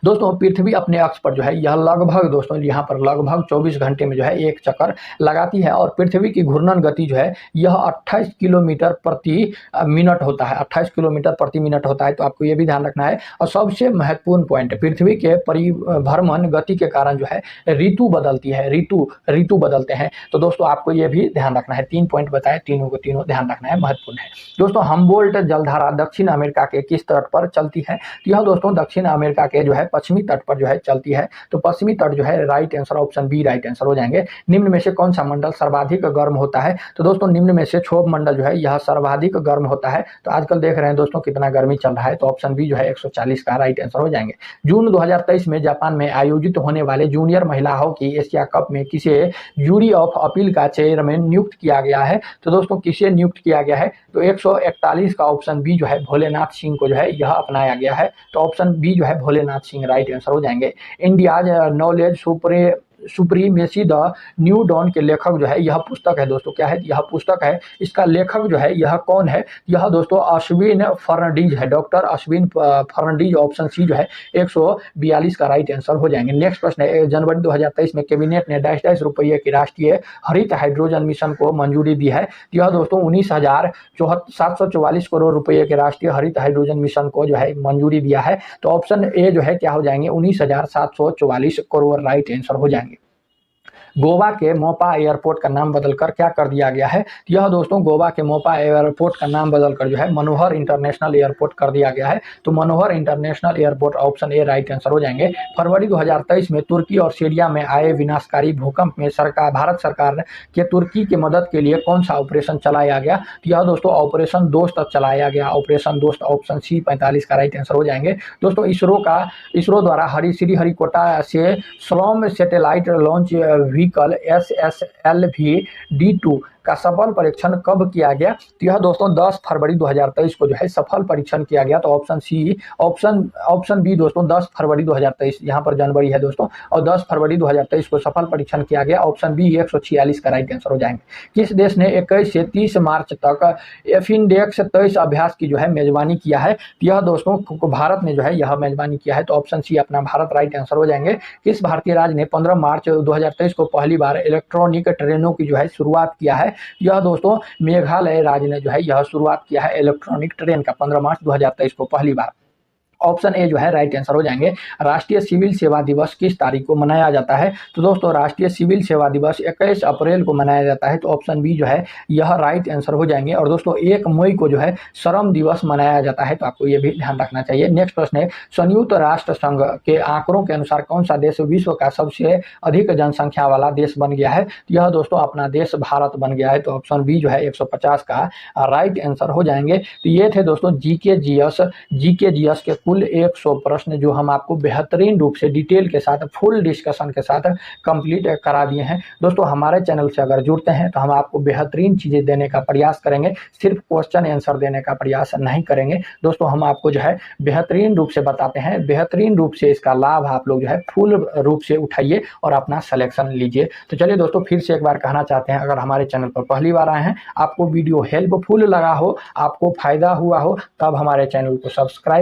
दोस्तों पृथ्वी अपने अक्ष पर जो है यह लगभग दोस्तों यहाँ पर लगभग 24 घंटे में जो है एक चक्कर लगाती है और पृथ्वी की घूर्णन गति जो है यह 28 किलोमीटर प्रति मिनट होता है, 28 किलोमीटर प्रति मिनट होता है। तो आपको ये भी ध्यान रखना है। और सबसे महत्वपूर्ण पॉइंट, पृथ्वी के परिभ्रमण गति के कारण जो है ऋतु बदलती है, ऋतु बदलते हैं। तो दोस्तों आपको ये भी ध्यान रखना है। 3 पॉइंट बताए, तीनों को तीनों ध्यान रखना है, महत्वपूर्ण है। दोस्तों हम्बोल्ट जलधारा दक्षिण अमेरिका के किस तट पर चलती है? तो यह दोस्तों दक्षिण अमेरिका के जो है पश्चिमी तट पर जो है चलती है। तो पश्चिमी तट जो है right answer, option B right answer हो जाएंगे। निम्न में से कौन सा मंडल सर्वाधिक गर्म होता है? तो दोस्तों निम्न में से क्षोभ मंडल जो है यह सर्वाधिक गर्म होता है। तो आजकल देख रहे हैं दोस्तों कितना गर्मी चल रहा है। तो ऑप्शन बी जो है 140 का राइट आंसर हो जाएंगे। जून 2023 में जापान में आयोजित होने वाले जूनियर महिला हॉकी एशिया कप में किसे जूरी ऑफ अपील का चेयरमैन नियुक्त किया गया है? तो दोस्तों किसे नियुक्त किया गया है? तो 141 का ऑप्शन बी जो है भोलेनाथ सिंह को जो है यह अपनाया गया है। तो ऑप्शन बी जो है भोलेनाथ सिंह राइट आंसर हो जाएंगे। India's knowledge supremacy the new dawn के लेखक जो है यह पुस्तक है दोस्तों, क्या है? यह पुस्तक है। इसका लेखक जो है यह कौन है? यह दोस्तों अश्विन फर्नांडीज है, doctor Ashwin Fernandes. Option C जो है 142 का राइट आंसर हो जाएंगे। नेक्स्ट प्रश्न है, जनवरी 2023 में कैबिनेट ने डैश रुपये की राष्ट्रीय हरित हाइड्रोजन मिशन को मंजूरी दी है। यह दोस्तों 19,744 करोड़ रुपये के राष्ट्रीय हरित हाइड्रोजन मिशन को जो है मंजूरी दिया है। तो ऑप्शन ए जो है क्या हो जाएंगे, 19,744 करोड़ राइट आंसर हो जाएंगे। गोवा के मोपा एयरपोर्ट का नाम बदलकर क्या कर दिया गया है? यह दोस्तों गोवा के मोपा एयरपोर्ट का नाम बदलकर जो है मनोहर इंटरनेशनल एयरपोर्ट कर दिया गया है। तो Manohar international airport, option A right answer हो जाएंगे। फरवरी 2023 में तुर्की और सीरिया में आए विनाशकारी भूकंप में भारत सरकार के तुर्की की मदद के लिए कौन सा ऑपरेशन चलाया गया? तो यह दोस्तों ऑपरेशन दोस्त चलाया गया, ऑपरेशन दोस्त। ऑप्शन सी 45 का राइट आंसर हो जाएंगे। दोस्तों इसरो द्वारा श्रीहरिकोटा से slum satellite launch vehicle SSLV-D2 का सफल परीक्षण कब किया गया? तो यह दोस्तों 10 फरवरी 2023 को जो है सफल परीक्षण किया गया। तो ऑप्शन सी, ऑप्शन बी दोस्तों 10 फरवरी 2023, यहाँ पर जनवरी है दोस्तों, और 10 फरवरी 2023 को सफल परीक्षण किया गया। ऑप्शन बी 146 का राइट आंसर हो जाएंगे। किस देश ने 21 से 30 मार्च तक एफिंडेक्स 23 अभ्यास की जो है मेजबानी किया है? यह दोस्तों भारत ने जो है यह मेजबानी किया है। तो ऑप्शन सी अपना भारत राइट आंसर हो जाएंगे। किस भारतीय राज्य ने 15 मार्च 2023 को पहली बार इलेक्ट्रॉनिक ट्रेनों की जो है शुरुआत किया है? यह दोस्तों मेघालय राज्य ने जो है यह शुरुआत किया है इलेक्ट्रॉनिक ट्रेन का 15 मार्च 2023 को पहली बार। ऑप्शन ए जो है राइट आंसर हो जाएंगे। राष्ट्रीय सिविल सेवा दिवस किस तारीख को मनाया जाता है? तो दोस्तों राष्ट्रीय सिविल सेवा दिवस 21 अप्रैल को मनाया जाता है। तो ऑप्शन बी जो है यह राइट आंसर हो जाएंगे। और दोस्तों 1 मई को जो है श्रम दिवस मनाया जाता है, तो आपको यह भी ध्यान रखना चाहिए। नेक्स्ट प्रश्न है, संयुक्त राष्ट्र संघ के आंकड़ों के अनुसार कौन सा देश विश्व का सबसे अधिक जनसंख्या वाला देश बन गया है? तो यह दोस्तों अपना देश भारत बन गया है। तो ऑप्शन बी जो है 150 का राइट आंसर हो जाएंगे। तो ये थे दोस्तों जीके जीएस के कुल 100 प्रश्न जो हम आपको बेहतरीन रूप से डिटेल के साथ फुल डिस्कशन के साथ कंप्लीट करा दिए हैं। दोस्तों हमारे चैनल से अगर जुड़ते हैं तो हम आपको बेहतरीन चीज़ें देने का प्रयास करेंगे, सिर्फ क्वेश्चन आंसर देने का प्रयास नहीं करेंगे। दोस्तों हम आपको जो है बेहतरीन रूप से बताते हैं, बेहतरीन रूप से इसका लाभ आप लोग जो है फुल रूप से उठाइए और अपना सिलेक्शन लीजिए। तो चलिए दोस्तों फिर से एक बार कहना चाहते हैं, अगर हमारे चैनल पर पहली बार आए हैं, आपको वीडियो हेल्पफुल लगा हो, आपको फायदा हुआ हो, तब हमारे चैनल को सब्सक्राइब